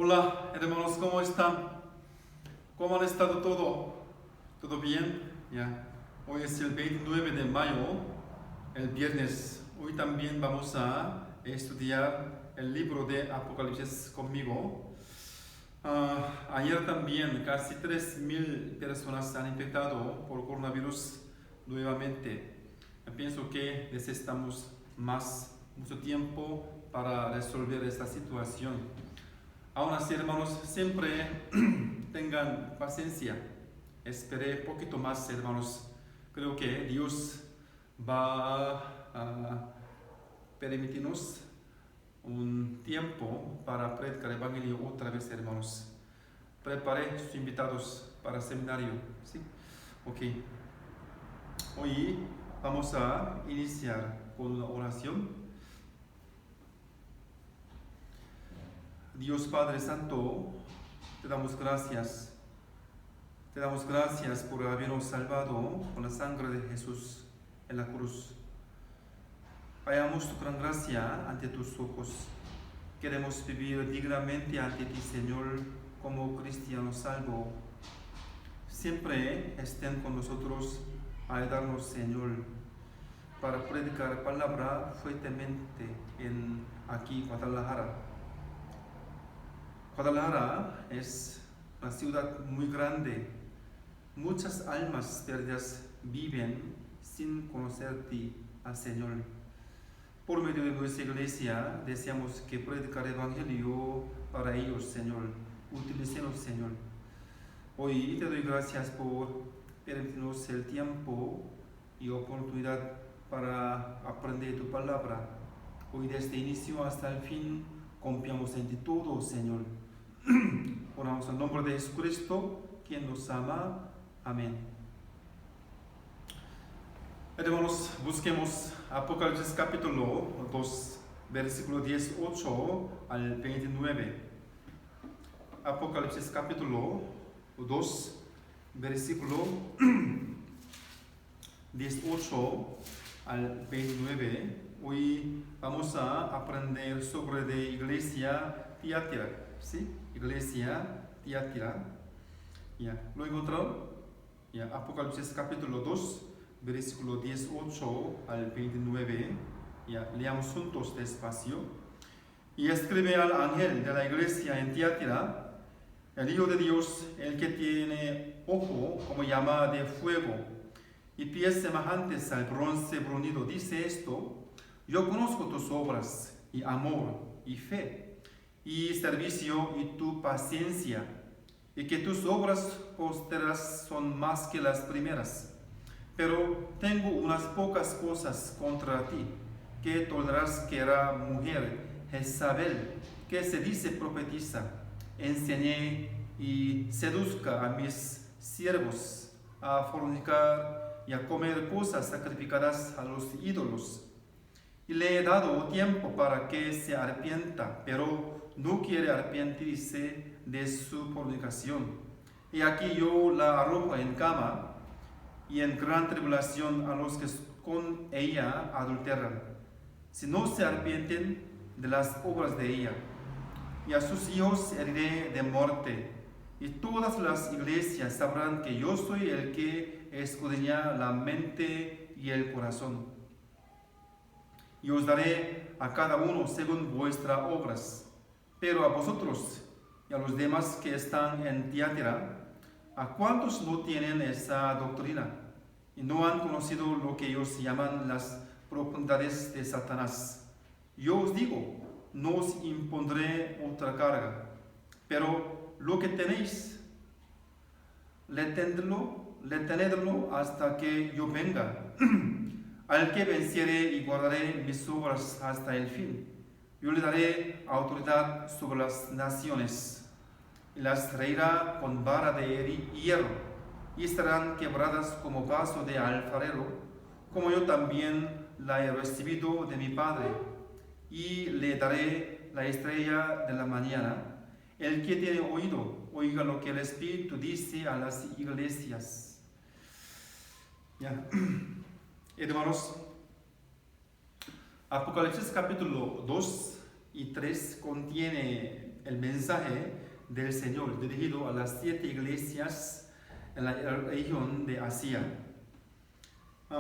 Hola, hermanos, ¿cómo están? ¿Cómo han estado todo? ¿Todo bien? Ya. Hoy es el 29 de mayo, el viernes. Hoy también vamos a estudiar el libro de Apocalipsis conmigo. Ayer también casi 3.000 personas se han infectado por coronavirus nuevamente. Pienso que necesitamos mucho tiempo para resolver esta situación. Aún así, hermanos, siempre tengan paciencia. Esperé poquito más, hermanos. Creo que Dios va a permitirnos un tiempo para predicar el Evangelio otra vez, hermanos. Preparé sus invitados para el seminario, ¿sí? Ok. Hoy vamos a iniciar con una oración. Dios Padre Santo, te damos gracias. Te damos gracias por habernos salvado con la sangre de Jesús en la cruz. Hallamos tu gran gracia ante tus ojos. Queremos vivir dignamente ante ti, Señor, como cristianos salvos. Siempre estén con nosotros a ayudarnos, Señor, para predicar palabra fuertemente aquí, Guadalajara. Guadalajara es una ciudad muy grande. Muchas almas perdidas viven sin conocerte al Señor. Por medio de nuestra iglesia deseamos que predicar el Evangelio para ellos, Señor. Utilícenos, Señor. Hoy te doy gracias por permitirnos el tiempo y oportunidad para aprender tu palabra. Hoy desde el inicio hasta el fin confiamos en ti todo, Señor. Oramos en nombre de Jesucristo, quien nos ama. Amén. Hermanos, busquemos Apocalipsis capítulo 2, versículo 18 al 29. Apocalipsis capítulo 2, versículo 18 al 29. Hoy vamos a aprender sobre la iglesia Tiatira, ¿sí? Iglesia Tiatira. Ya, ¿lo encontraron? Ya, Apocalipsis capítulo 2, versículo 18 al 29. Ya, leamos juntos despacio. Y escribe al ángel de la iglesia en Tiatira: el Hijo de Dios, el que tiene ojo como llama de fuego y pies semejantes al bronce bruñido, dice esto: yo conozco tus obras y amor y fe y servicio y tu paciencia, y que tus obras postreras son más que las primeras. Pero tengo unas pocas cosas contra ti, que tolerarás que era mujer Jezabel, que se dice profetiza, enseñé y seduzca a mis siervos a fornicar y a comer cosas sacrificadas a los ídolos. Y le he dado tiempo para que se arrepienta, pero no quiere arrepentirse de su fornicación. Y aquí yo la arrojo en cama y en gran tribulación a los que con ella adulteran, si no se arrepienten de las obras de ella. Y a sus hijos heriré de muerte, y todas las iglesias sabrán que yo soy el que escudriña la mente y el corazón. Y os daré a cada uno según vuestras obras. Pero a vosotros y a los demás que están en Tiatira, ¿a cuántos no tienen esa doctrina y no han conocido lo que ellos llaman las profundidades de Satanás? Yo os digo, no os impondré otra carga, pero lo que tenéis, retenedlo hasta que yo venga. Al que venciere y guardaré mis obras hasta el fin, yo le daré autoridad sobre las naciones, y las reirá con vara de hierro, y estarán quebradas como vaso de alfarero, como yo también la he recibido de mi Padre. Y le daré la estrella de la mañana. El que tiene oído, oiga lo que el Espíritu dice a las iglesias. Ya. Hermanos, Apocalipsis capítulo 2 y 3 contiene el mensaje del Señor dirigido a las 7 iglesias en la región de Asia.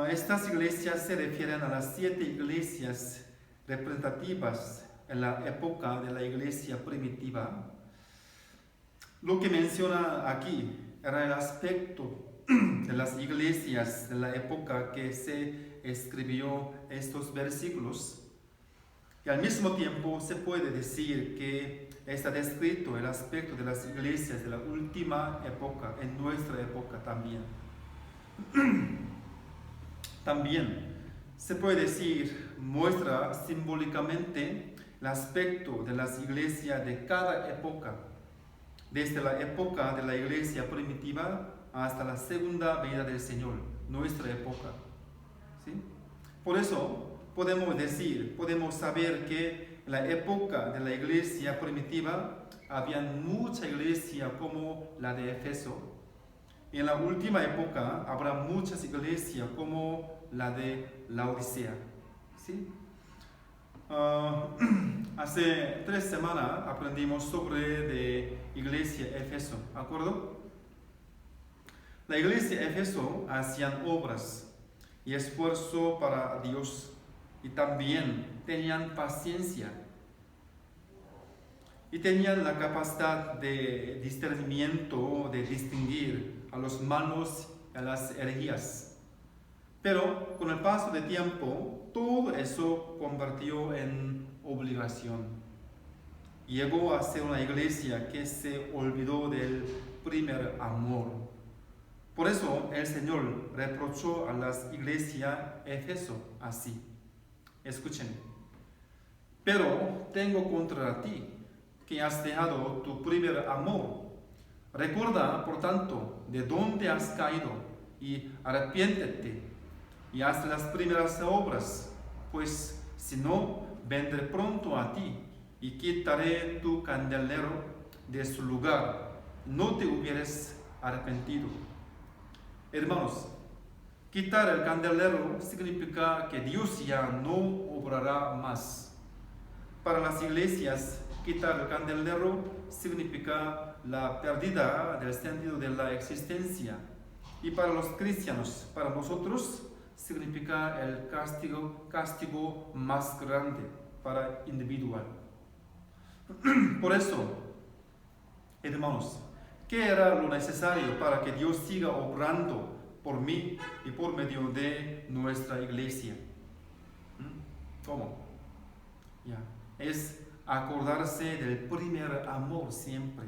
Estas iglesias se refieren a las 7 iglesias representativas en la época de la iglesia primitiva. Lo que menciona aquí era el aspecto de las iglesias de la época que se escribió estos versículos. Y al mismo tiempo se puede decir que está descrito el aspecto de las iglesias de la última época, en nuestra época también. También se puede decir, muestra simbólicamente el aspecto de las iglesias de cada época, desde la época de la iglesia primitiva hasta la segunda venida del Señor, nuestra época. ¿Sí? Por eso podemos saber que en la época de la iglesia primitiva había mucha iglesia como la de Éfeso, y en la última época habrá muchas iglesias como la de Laodicea. ¿Sí? Hace 3 semanas aprendimos sobre la iglesia Éfeso, ¿de acuerdo? La iglesia Éfeso hacían obras y esfuerzo para Dios, y también tenían paciencia y tenían la capacidad de discernimiento, de distinguir a los malos y a las herejías. Pero con el paso del tiempo, todo eso convirtió en obligación. Llegó a ser una iglesia que se olvidó del primer amor. Por eso el Señor reprochó a las iglesias Éfeso así. Escuchen. Pero tengo contra ti que has dejado tu primer amor. Recuerda, por tanto, de dónde has caído y arrepiéntete y haz las primeras obras, pues si no, vendré pronto a ti y quitaré tu candelero de su lugar. No te hubieras arrepentido. Hermanos, quitar el candelero significa que Dios ya no obrará más. Para las iglesias, quitar el candelero significa la pérdida del sentido de la existencia. Y para los cristianos, para nosotros, significa el castigo más grande para individual. Por eso, hermanos, ¿qué era lo necesario para que Dios siga obrando por mí y por medio de nuestra iglesia? ¿Cómo? Es acordarse del primer amor siempre.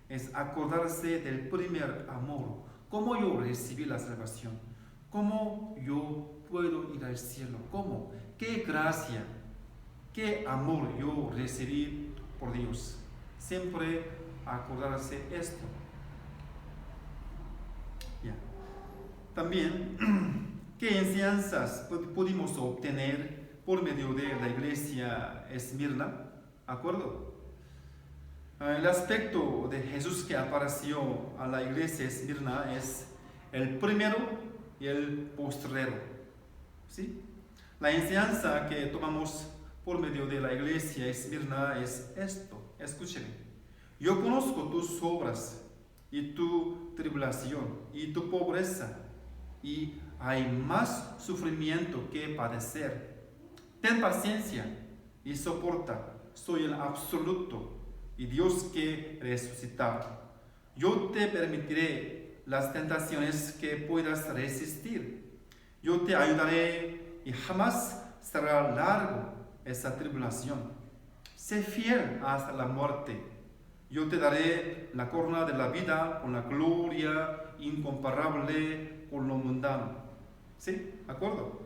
Es acordarse del primer amor. ¿Cómo yo recibí la salvación? ¿Cómo yo puedo ir al cielo? ¿Cómo? ¿Qué gracia? ¿Qué amor yo recibí por Dios? Siempre acordarse esto. También, ¿qué enseñanzas pudimos obtener por medio de la iglesia Esmirna? ¿De acuerdo? El aspecto de Jesús que apareció a la iglesia Esmirna es el primero y el postrero. ¿Sí? La enseñanza que tomamos por medio de la iglesia Esmirna es esto. Escuchen. Yo conozco tus obras y tu tribulación y tu pobreza, y hay más sufrimiento que padecer. Ten paciencia y soporta. Soy el absoluto y Dios que resucitar. Yo te permitiré las tentaciones que puedas resistir. Yo te ayudaré y jamás será largo esa tribulación. Sé fiel hasta la muerte. Yo te daré la corona de la vida con la gloria incomparable con lo mundano. ¿Sí? ¿De acuerdo?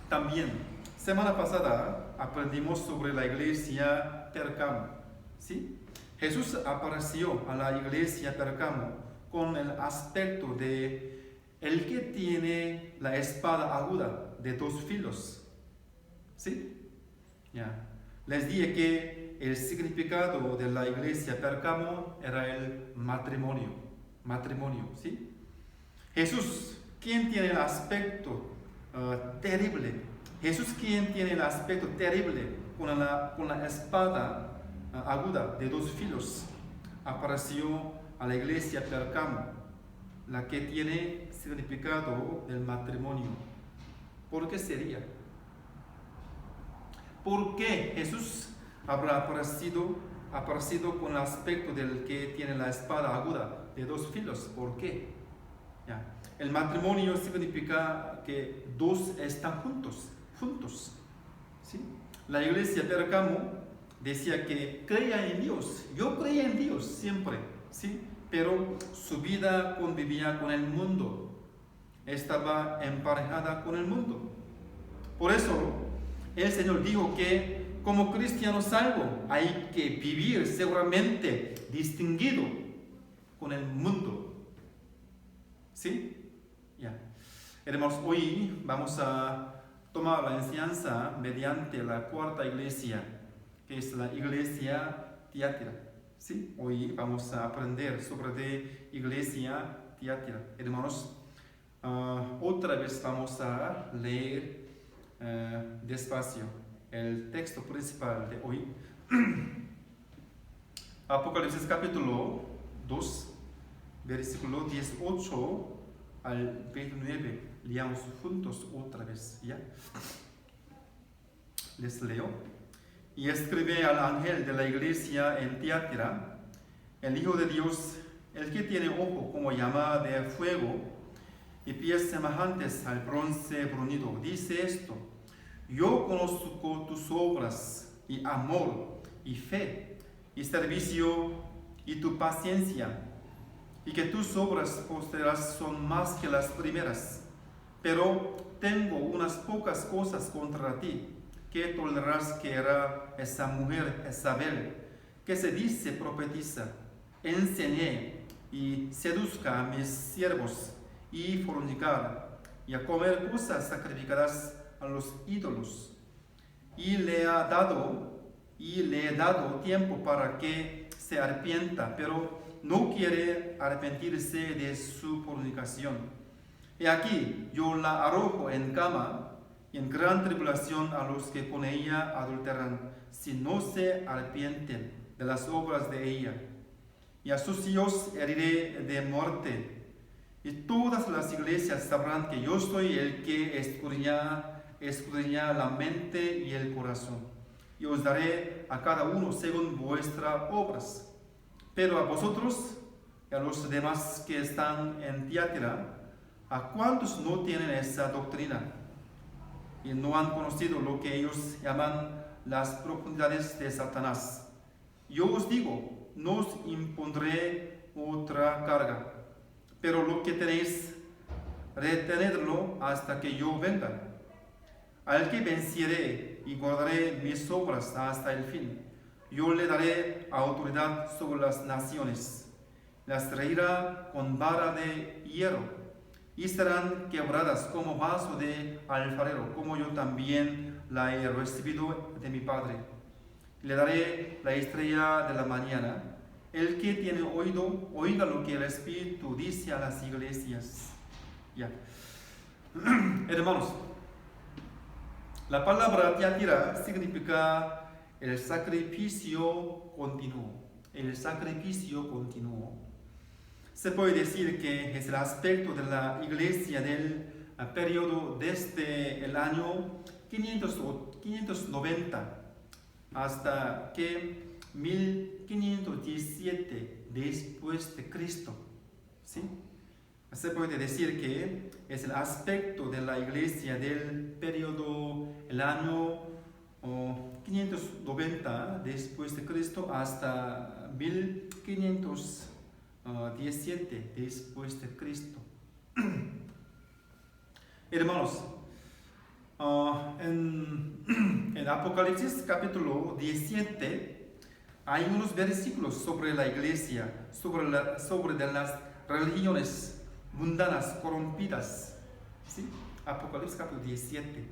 También, semana pasada aprendimos sobre la iglesia Pérgamo. ¿Sí? Jesús apareció a la iglesia Pérgamo con el aspecto de el que tiene la espada aguda de 2 filos. ¿Sí? Les dije que el significado de la iglesia Pérgamo era el matrimonio. ¿Sí? Jesús, quien tiene el aspecto terrible. Jesús, quien tiene el aspecto terrible con la espada aguda de dos filos apareció a la iglesia Pérgamo, la que tiene significado del matrimonio. ¿Por qué sería? ¿Por qué Jesús habrá aparecido con el aspecto del que tiene la espada aguda de dos filos? ¿Por qué? Ya. El matrimonio significa que dos están juntos. ¿Sí? La iglesia Pérgamo decía que creía en Dios. Yo creía en Dios siempre, ¿sí? Pero su vida convivía con el mundo. Estaba emparejada con el mundo. Por eso, el Señor dijo que como cristiano salvo hay que vivir seguramente distinguido con el mundo. ¿Sí? Ya. Hermanos, hoy vamos a tomar la enseñanza mediante la cuarta iglesia, que es la iglesia Tiatira. ¿Sí? Hoy vamos a aprender sobre la iglesia Tiatira. Hermanos, otra vez vamos a leer despacio el texto principal de hoy. Apocalipsis capítulo 2, versículo 18 al 29. Leamos juntos otra vez, ¿ya? Les leo. Y escribe al ángel de la iglesia en Tiatira, el Hijo de Dios, el que tiene ojo como llama de fuego y pies semejantes al bronce bruñido, dice esto: yo conozco tus obras y amor y fe y servicio y tu paciencia, y que tus obras postreras son más que las primeras. Pero tengo unas pocas cosas contra ti, que tolerarás, que era esa mujer Jezabel, que se dice profetiza, enseñé y seduzca a mis siervos y fornicar y a comer cosas sacrificadas a los ídolos, y le he dado tiempo para que se arrepienta, pero no quiere arrepentirse de su fornicación. Y aquí yo la arrojo en cama y en gran tribulación a los que con ella adulteran, si no se arrepienten de las obras de ella. Y a sus hijos heriré de muerte. Y todas las iglesias sabrán que yo soy el que escudriña la mente y el corazón. Y os daré a cada uno según vuestras obras. Pero a vosotros y a los demás que están en Tiatira, a cuantos no tienen esa doctrina y no han conocido lo que ellos llaman las profundidades de Satanás, yo os digo, no os impondré otra carga, pero lo que tenéis, retenedlo hasta que yo venga. Al que venciere y guardaré mis obras hasta el fin, yo le daré autoridad sobre las naciones, las regirá con vara de hierro, y serán quebradas como vaso de alfarero, como yo también la he recibido de mi Padre. Le daré la estrella de la mañana. El que tiene oído, oiga lo que el Espíritu dice a las iglesias. Ya. Hermanos, la palabra Tiatira significa el sacrificio continuo. El sacrificio continuo. Se puede decir que es el aspecto de la iglesia del periodo desde el año 590 hasta que 1517 después de Cristo. ¿Sí? Se puede decir que es el aspecto de la iglesia del periodo el año 590 después de Cristo hasta 1517 después de Cristo. Hermanos, en Apocalipsis capítulo 17 hay unos versículos sobre la iglesia, sobre de las religiones mundanas corrompidas. ¿Sí? Apocalipsis capítulo 17.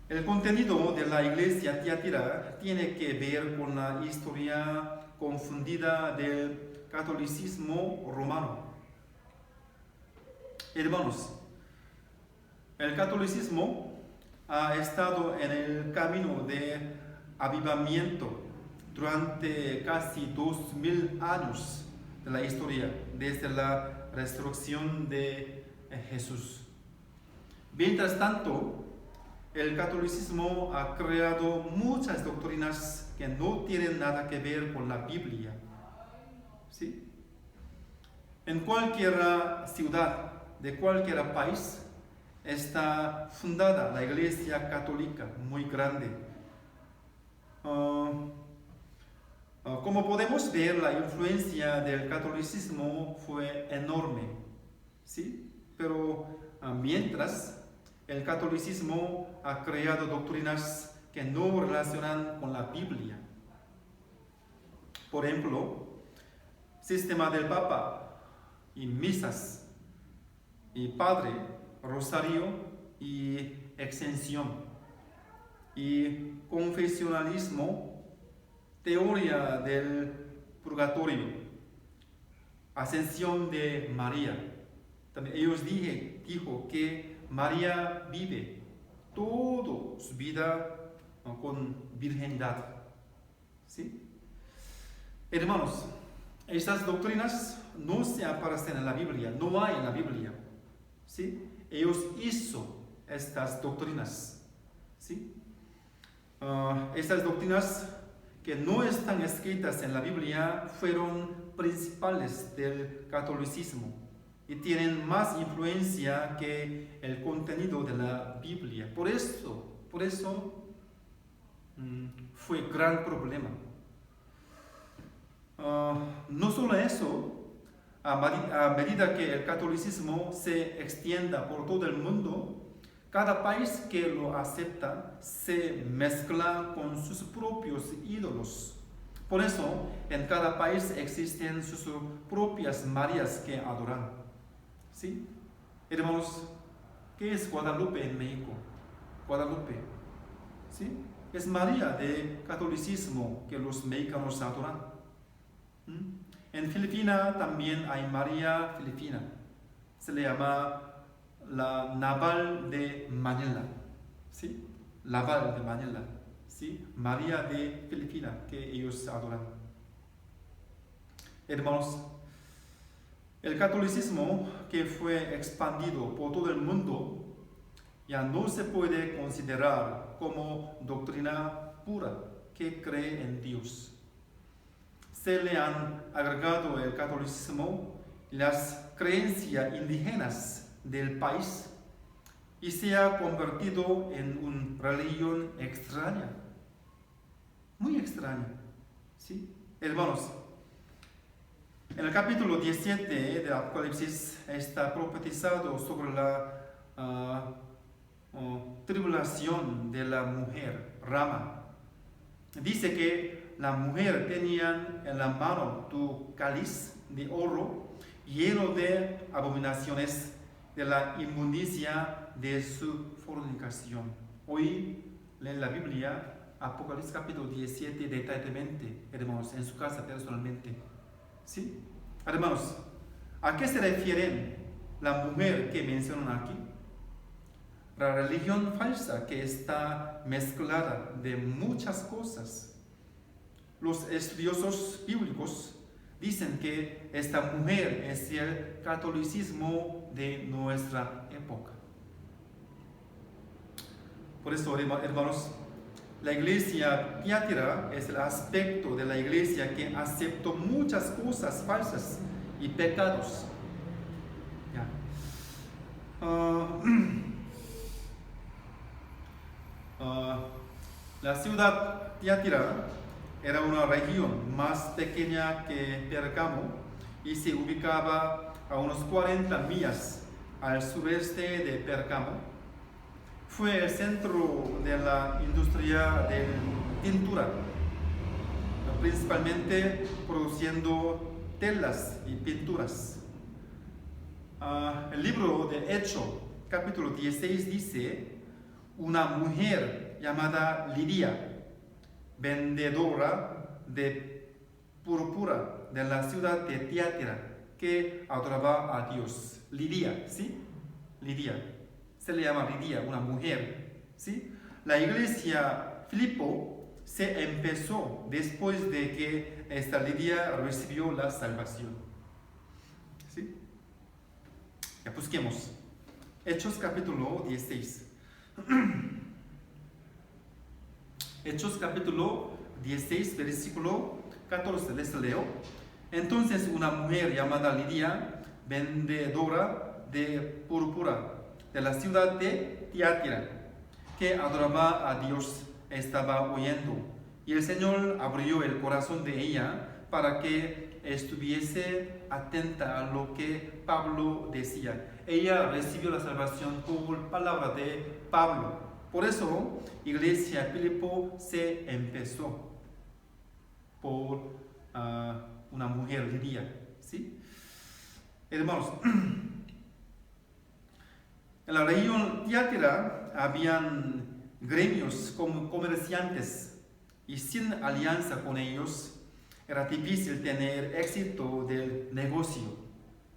El contenido de la iglesia Tiatira tiene que ver con la historia confundida del catolicismo romano. Hermanos, el catolicismo ha estado en el camino de avivamiento durante casi 2000 años de la historia, desde la resurrección de Jesús. Mientras tanto, el catolicismo ha creado muchas doctrinas que no tienen nada que ver con la Biblia. ¿Sí? En cualquier ciudad de cualquier país está fundada la Iglesia Católica, muy grande. Como podemos ver, la influencia del catolicismo fue enorme, ¿sí? Pero mientras el catolicismo ha creado doctrinas que no relacionan con la Biblia. Por ejemplo, sistema del Papa y misas y Padre, Rosario y exención y confesionalismo, teoría del purgatorio, ascensión de María. También ellos dijo que María vive toda su vida con virginidad. ¿Sí? Hermanos, estas doctrinas no se aparecen en la Biblia, no hay en la Biblia. ¿Sí? Ellos hizo estas doctrinas. ¿Sí? Estas doctrinas que no están escritas en la Biblia fueron principales del catolicismo y tienen más influencia que el contenido de la Biblia. Por eso fue gran problema. No solo eso, a medida que el catolicismo se extienda por todo el mundo, cada país que lo acepta se mezcla con sus propios ídolos. Por eso, en cada país existen sus propias Marías que adoran. ¿Sí? Hermanos, ¿qué es Guadalupe en México? Guadalupe, ¿sí? Es María de catolicismo que los mexicanos adoran. En Filipinas también hay María Filipina. Se le llama la Naval de Manila. ¿Sí? Naval de Manila. ¿Sí? María de Filipinas, que ellos adoran. Hermanos, el catolicismo que fue expandido por todo el mundo ya no se puede considerar como doctrina pura que cree en Dios. Se le han agregado el catolicismo y las creencias indígenas del país y se ha convertido en una religión extraña, muy extraña. ¿Sí? Hermanos, en el capítulo 17 de Apocalipsis está profetizado sobre la tribulación de la mujer Rama. Dice que la mujer tenía en la mano tu cáliz de oro lleno de abominaciones de la inmundicia de su fornicación. Hoy leen la Biblia, Apocalipsis capítulo 17 detalladamente, hermanos, en su casa personalmente. ¿Sí? Hermanos, ¿a qué se refieren la mujer que mencionan aquí? La religión falsa que está mezclada de muchas cosas. Los estudiosos bíblicos dicen que esta mujer es el catolicismo de nuestra época. Por eso, hermanos, la iglesia Tiatira es el aspecto de la iglesia que aceptó muchas cosas falsas y pecados. Ya. La ciudad Tiatira era una región más pequeña que Pérgamo y se ubicaba a unos 40 millas al sureste de Pérgamo. Fue el centro de la industria de pintura, principalmente produciendo telas y pinturas. El libro de Hechos, capítulo 16, dice: una mujer llamada Lidia, vendedora de púrpura de la ciudad de Tiatira, que adoraba a Dios. Lidia, ¿sí? Lidia. Se le llama Lidia, una mujer, ¿sí? La iglesia Filipo se empezó después de que esta Lidia recibió la salvación. ¿Sí? Ya busquemos. Hechos capítulo 16. Hechos capítulo 16, versículo 14. Les leo. Entonces una mujer llamada Lidia, vendedora de púrpura de la ciudad de Tiatira, que adoraba a Dios, estaba oyendo. Y el Señor abrió el corazón de ella para que estuviese atenta a lo que Pablo decía. Ella recibió la salvación por palabra de Pablo. Por eso, Iglesia Filipo se empezó por una mujer Lidia, ¿sí? Hermanos, en la región Tiatira habían gremios como comerciantes y sin alianza con ellos era difícil tener éxito del negocio.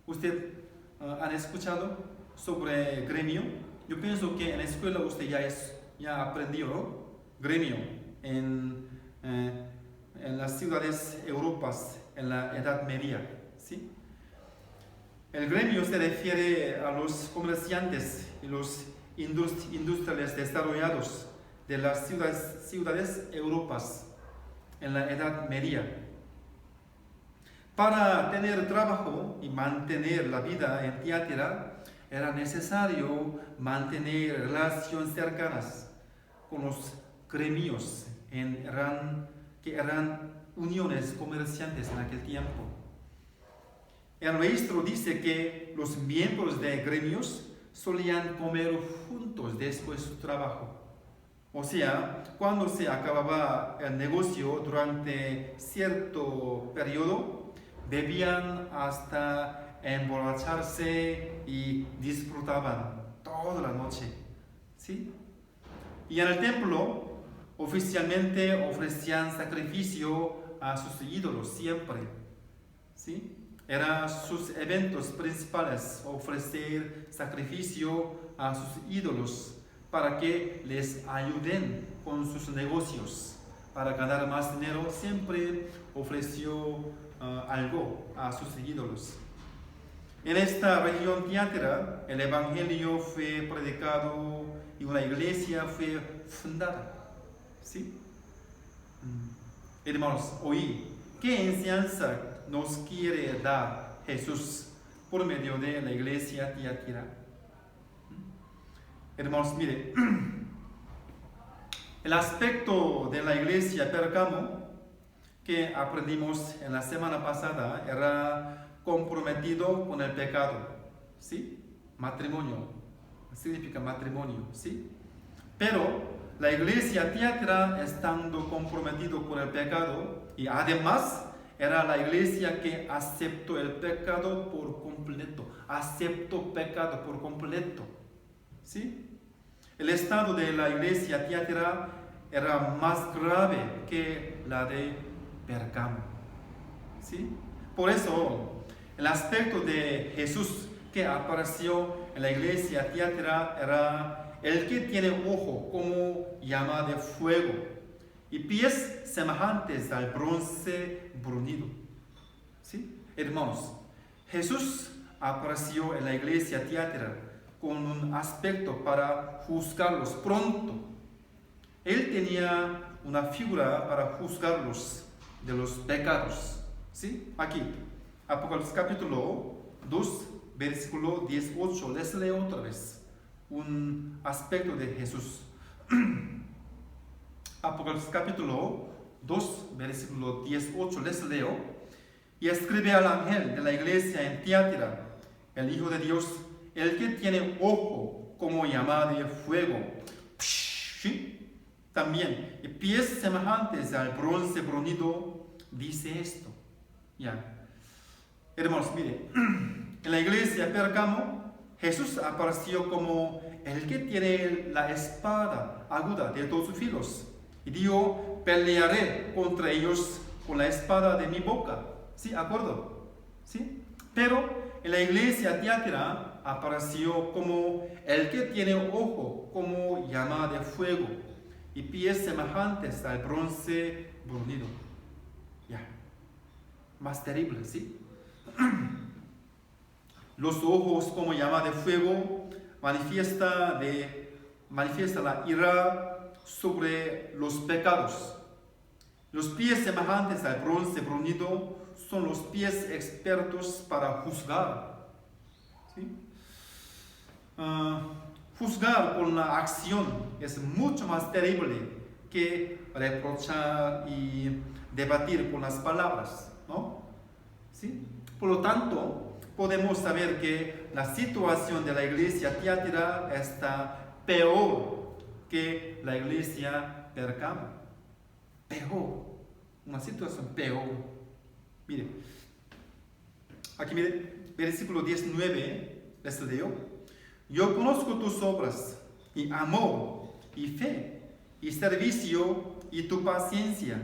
¿Usted han escuchado sobre gremio? Yo pienso que en la escuela usted ya aprendió, ¿no? Gremio en las ciudades europeas en la Edad Media, ¿sí? El gremio se refiere a los comerciantes y los industriales desarrollados de las ciudades europeas en la Edad Media. Para tener trabajo y mantener la vida en Tiatira era necesario mantener relaciones cercanas con los gremios que eran uniones comerciantes en aquel tiempo. El registro dice que los miembros de gremios solían comer juntos después de su trabajo. O sea, cuando se acababa el negocio durante cierto periodo, bebían hasta emborracharse y disfrutaban toda la noche, ¿sí? Y en el templo oficialmente ofrecían sacrificio a sus ídolos siempre, ¿sí? Eran sus eventos principales, ofrecer sacrificio a sus ídolos para que les ayuden con sus negocios. Para ganar más dinero siempre ofreció algo a sus ídolos. En esta región Tiatira, el evangelio fue predicado y una iglesia fue fundada, ¿sí? Hermanos, hoy, ¿qué enseñanza nos quiere dar Jesús por medio de la iglesia Tiatira? Hermanos, mire, el aspecto de la iglesia Pérgamo que aprendimos en la semana pasada era comprometido con el pecado, ¿sí? Matrimonio, significa matrimonio, ¿sí? Pero la iglesia Tiatira, estando comprometido con el pecado, y además era la iglesia que aceptó el pecado por completo, aceptó pecado por completo, ¿sí? El estado de la iglesia Tiatira era más grave que la de Pérgamo, ¿sí? Por eso, el aspecto de Jesús que apareció en la iglesia Tiatira era el que tiene ojo como llama de fuego y pies semejantes al bronce bruñido, ¿sí? Hermanos, Jesús apareció en la iglesia Tiatira con un aspecto para juzgarlos pronto. Él tenía una figura para juzgarlos de los pecados, ¿sí? Aquí, Apocalipsis capítulo 2, versículo 18, les leo otra vez un aspecto de Jesús. Apocalipsis capítulo 2, versículo 18, les leo: y escribe al ángel de la iglesia en Tiatira, el Hijo de Dios, el que tiene ojo como llama de fuego, ¿sí? También, y pies semejantes al bronce bruñido, dice esto. Ya. Hermanos, mire, en la iglesia Pérgamo, Jesús apareció como el que tiene la espada aguda de 2 filos. Y dijo: pelearé contra ellos con la espada de mi boca. ¿Sí? ¿Acuerdo? ¿Sí? Pero en la iglesia Tiatira apareció como el que tiene ojo como llama de fuego y pies semejantes al bronce bruñido. Ya, más terrible, ¿sí? Los ojos como llama de fuego manifiesta la ira sobre los pecados. Los pies semejantes al bronce bruñido son los pies expertos para juzgar. ¿Sí? Juzgar con la acción es mucho más terrible que reprochar y debatir con las palabras, ¿no? ¿Sí? Por lo tanto, podemos saber que la situación de la iglesia Tiatira está peor que la iglesia Pérgamo. Peor, una situación peor. Mire, aquí mire, versículo 19, les leo. Yo conozco tus obras, y amor, y fe, y servicio, y tu paciencia,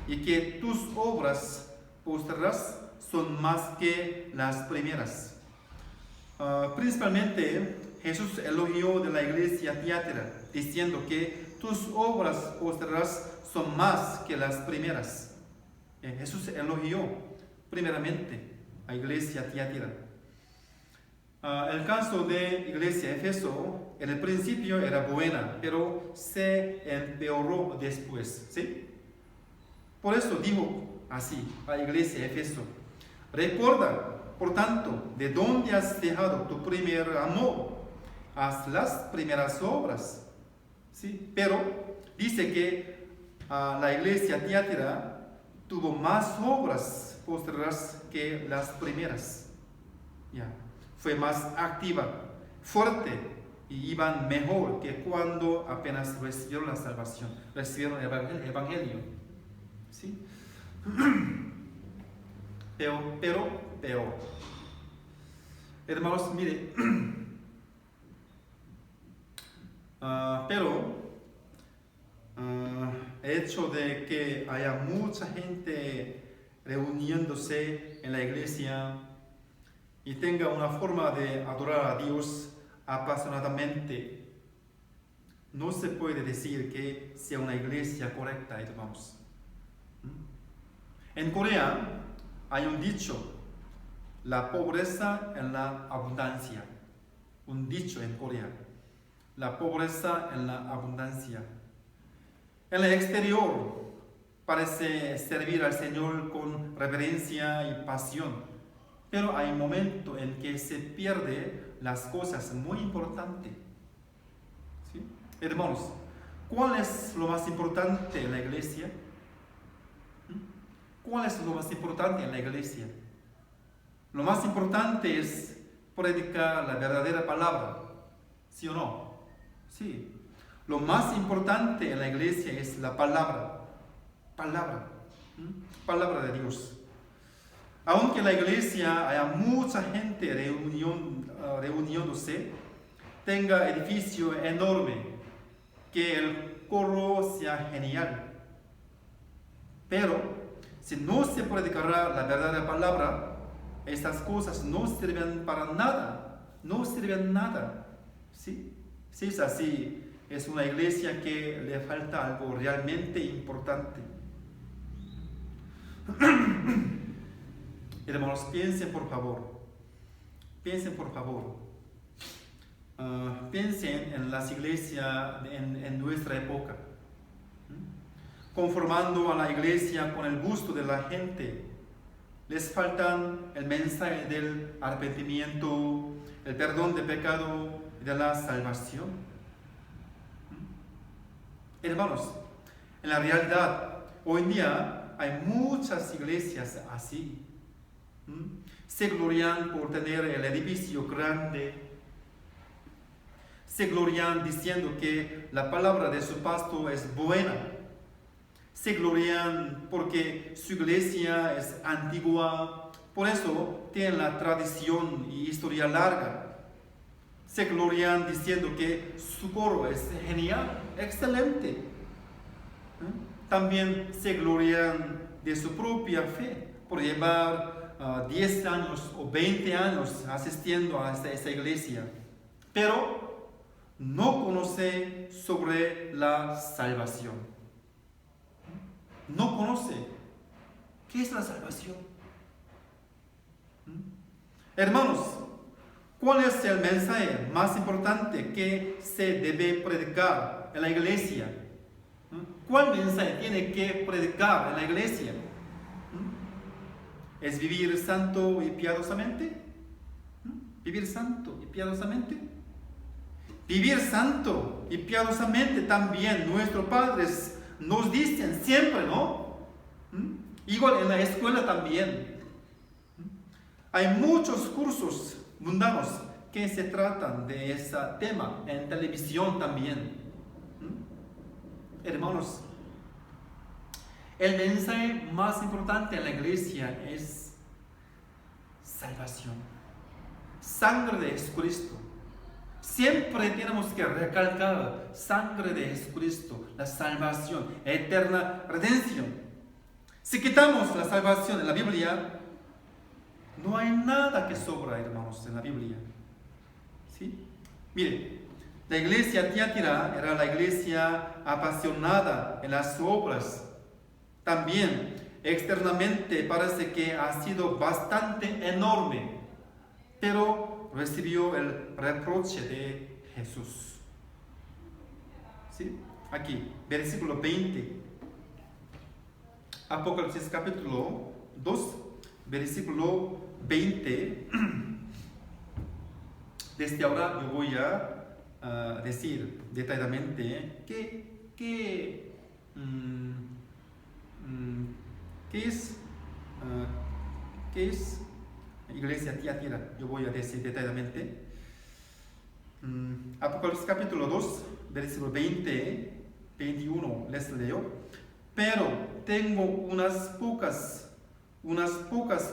y que tus obras postreras son más que las primeras. Principalmente, Jesús elogió de la iglesia Tiatira, diciendo que tus obras postreras son más que las primeras. Jesús elogió primeramente a la iglesia Tiatira. El caso de iglesia Éfeso, en el principio era buena, pero se empeoró después, ¿sí? Por eso dijo así a la iglesia Éfeso: recuerda, por tanto, de dónde has dejado tu primer amor, haz las primeras obras, ¿sí? Pero dice que la iglesia Tiatira tuvo más obras posteriores que las primeras. Ya. Fue más activa, fuerte, y iban mejor que cuando apenas recibieron la salvación, recibieron el evangelio. ¿Sí? Peor. Hermanos, mire, el hecho de que haya mucha gente reuniéndose en la iglesia y tenga una forma de adorar a Dios apasionadamente, no se puede decir que sea una iglesia correcta, hermanos. En Corea hay un dicho: la pobreza en la abundancia. Un dicho en Corea: la pobreza en la abundancia. En el exterior parece servir al Señor con reverencia y pasión, pero hay un momento en que se pierde las cosas muy importantes. ¿Sí? Hermanos, ¿cuál es lo más importante en la iglesia? ¿Cuál es lo más importante en la iglesia? Lo más importante es predicar la verdadera palabra, ¿sí o no? Sí. Lo más importante en la iglesia es la palabra de Dios. Aunque en la iglesia haya mucha gente reuniéndose, tenga edificio enorme, que el coro sea genial, pero si no se predicará la verdadera palabra, estas cosas no sirven para nada, ¿sí? Si es así, es una iglesia que le falta algo realmente importante. Hermanos, piensen por favor. Piensen en las iglesias en nuestra época, conformando a la iglesia con el gusto de la gente. Les faltan el mensaje del arrepentimiento, el perdón de pecado y de la salvación. Hermanos, en la realidad, hoy en día hay muchas iglesias así. Se glorian por tener el edificio grande. Se glorian diciendo que la palabra de su pastor es buena. Se glorian porque su iglesia es antigua, por eso tienen la tradición y historia larga. Se glorian diciendo que su coro es genial, excelente. También se glorian de su propia fe, por llevar 10 años o 20 años asistiendo a esta iglesia, pero no conoce sobre la salvación. No conoce. ¿Qué es la salvación? Hermanos, ¿cuál es el mensaje más importante que se debe predicar en la iglesia? ¿Cuál mensaje tiene que predicar en la iglesia? ¿Es vivir santo y piadosamente? ¿Vivir santo y piadosamente? Vivir santo y piadosamente también nuestros padres nos dicen siempre, ¿no? Igual en la escuela también. Hay muchos cursos mundanos que se tratan de ese tema, en televisión también. Hermanos, el mensaje más importante en la iglesia es salvación. Sangre de Jesucristo. Siempre tenemos que recalcar sangre de Jesucristo, la salvación, eterna redención. Si quitamos la salvación en la Biblia, no hay nada que sobra, hermanos, en la Biblia. ¿Sí? Mire, la iglesia Tiatira era la iglesia apasionada en las obras. También externamente parece que ha sido bastante enorme, pero recibió el reproche de Jesús. ¿Sí? Aquí, versículo 20. Apocalipsis capítulo 2, versículo 20. Desde ahora yo voy a decir detalladamente qué es iglesia Tiatira. Yo voy a decir detalladamente. Apocalipsis capítulo 2, versículo 20, 21, les leo. Pero tengo unas pocas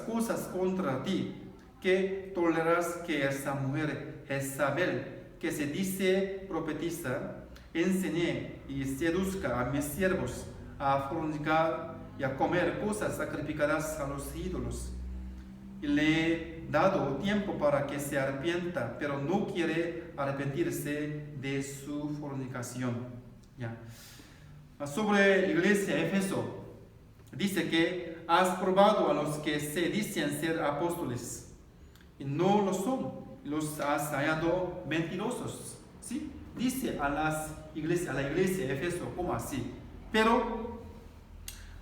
cosas contra ti, que toleras que esa mujer Jezabel, que se dice profetiza, enseñe y seduzca a mis siervos a fornicar y a comer cosas sacrificadas a los ídolos. Y le he dado tiempo para que se arrepienta, pero no quiere arrepentirse de su fornicación. Ya. Sobre iglesia Éfeso, dice que has probado a los que se dicen ser apóstoles y no lo son, los has hallado mentirosos. ¿Sí? Dice a la iglesia Éfeso, ¿cómo así? Pero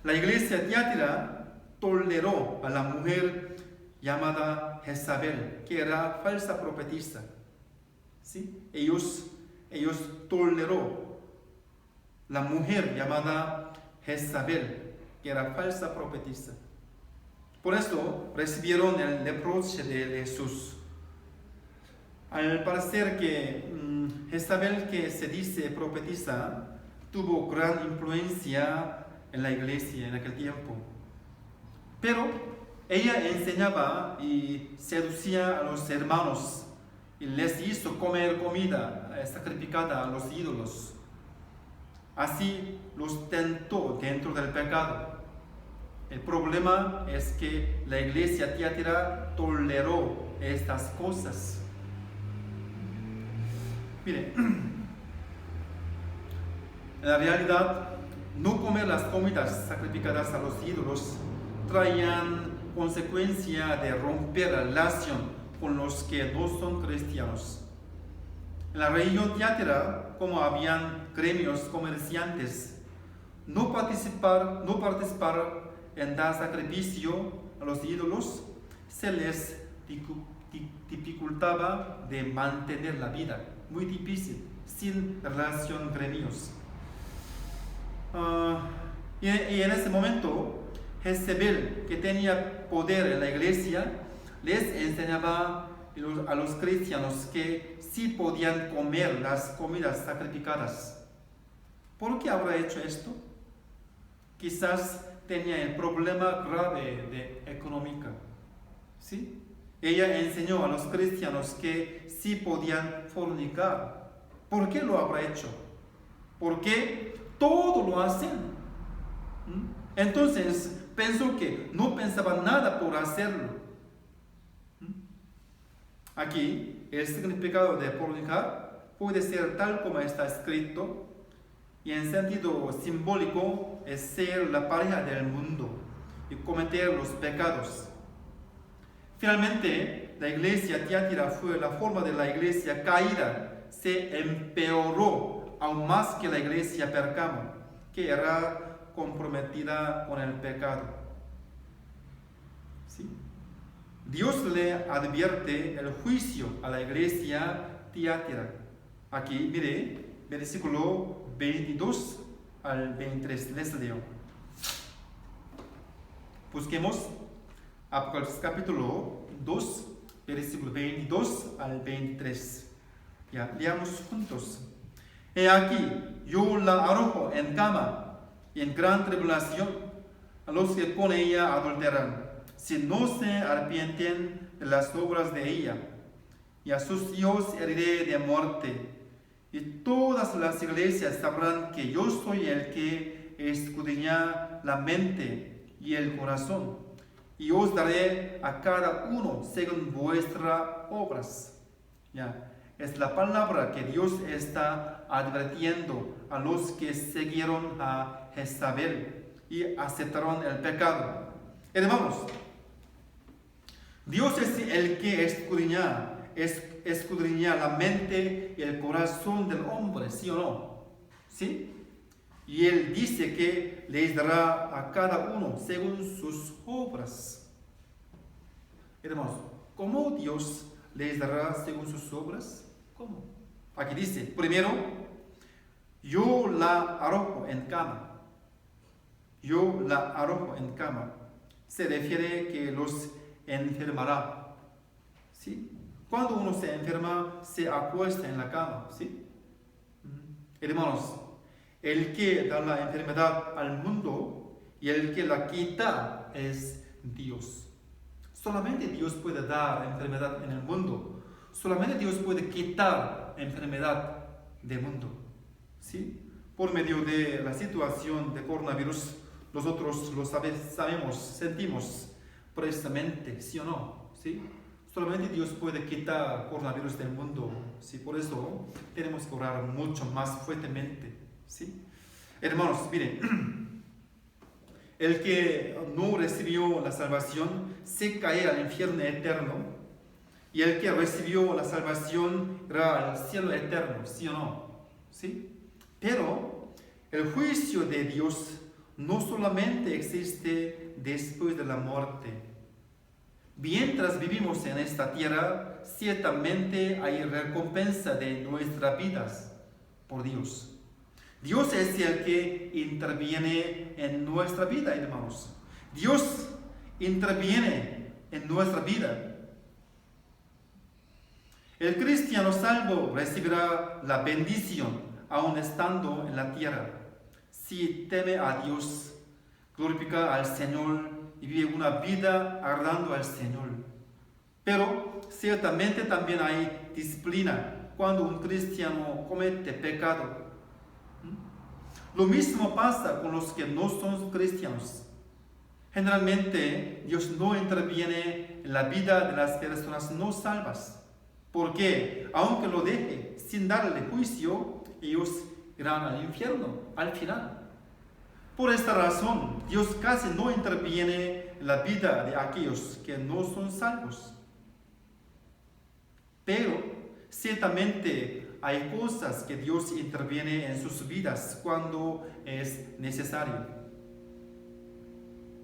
la iglesia Tiatira toleró a la mujer llamada Jezabel, que era falsa profetisa. ¿Sí? Ellos toleró la mujer llamada Jezabel, que era falsa profetisa. Por eso recibieron el reproche de Jesús. Al parecer que Jezabel, que se dice profetisa, tuvo gran influencia en la iglesia en aquel tiempo. Pero ella enseñaba y seducía a los hermanos y les hizo comer comida sacrificada a los ídolos. Así los tentó dentro del pecado. El problema es que la iglesia Tiatira toleró estas cosas. Mire, en la realidad, no comer las comidas sacrificadas a los ídolos traían consecuencia de romper la relación con los que no son cristianos. En la región Tiatira, como habían gremios comerciantes, no participar en dar sacrificio a los ídolos se les dificultaba de mantener la vida. Muy difícil, sin relación gremios. Y en ese momento, Jezabel, que tenía poder en la iglesia, les enseñaba a los cristianos que sí podían comer las comidas sacrificadas. ¿Por qué habrá hecho esto? Quizás tenía el problema grave de económica. ¿Sí? Ella enseñó a los cristianos que sí podían fornicar. ¿Por qué lo habrá hecho? Porque todo lo hacen. Entonces, Pensó que no pensaba nada por hacerlo. Aquí, el significado de fornicar puede ser tal como está escrito, y en sentido simbólico es ser la pareja del mundo y cometer los pecados. Finalmente, la iglesia Tiatira fue la forma de la iglesia caída, se empeoró aún más que la iglesia Pérgamo, que era comprometida con el pecado. ¿Sí? Dios le advierte el juicio a la iglesia Tiatira. Aquí, mire, versículo 22 al 23, les leo. Busquemos Apocalipsis capítulo 2, versículo 22 al 23. Ya, leamos juntos. He aquí, yo la arrojo en cama y en gran tribulación a los que con ella adulteran, si no se arrepienten de las obras de ella, y a sus hijos heriré de muerte. Y todas las iglesias sabrán que yo soy el que escudriña la mente y el corazón, y os daré a cada uno según vuestras obras. Ya, es la palabra que Dios está advirtiendo a los que siguieron a Jezabel y aceptaron el pecado. Hermanos, Dios es el que escudriña la mente y el corazón del hombre, ¿sí o no? ¿Sí? Y Él dice que les dará a cada uno según sus obras. Hermanos, ¿cómo Dios les dará según sus obras? ¿Cómo? Aquí dice, primero, yo la arrojo en cama. Yo la arrojo en cama. Se refiere que los enfermará. ¿Sí? Cuando uno se enferma, se acuesta en la cama. ¿Sí? Hermanos, el que da la enfermedad al mundo y el que la quita es Dios. Solamente Dios puede dar enfermedad en el mundo. Solamente Dios puede quitar enfermedad del mundo. ¿Sí? Por medio de la situación de coronavirus, nosotros lo sabemos, sentimos precisamente, ¿sí o no? ¿Sí? Solamente Dios puede quitar coronavirus del mundo. ¿Sí? Por eso tenemos que orar mucho más fuertemente. ¿Sí? Hermanos, miren, el que no recibió la salvación se cae al infierno eterno, y el que recibió la salvación irá al cielo eterno, ¿sí o no? ¿Sí? Pero el juicio de Dios no solamente existe después de la muerte. Mientras vivimos en esta tierra, ciertamente hay recompensa de nuestras vidas por Dios. Dios es el que interviene en nuestra vida, hermanos. Dios interviene en nuestra vida. El cristiano salvo recibirá la bendición aún estando en la tierra, si teme a Dios, glorifica al Señor y vive una vida agradando al Señor. Pero ciertamente también hay disciplina cuando un cristiano comete pecado. Lo mismo pasa con los que no son cristianos. Generalmente Dios no interviene en la vida de las personas no salvas, porque aunque lo deje sin darle juicio, ellos irán al infierno al final. Por esta razón, Dios casi no interviene en la vida de aquellos que no son salvos. Pero ciertamente hay cosas que Dios interviene en sus vidas cuando es necesario.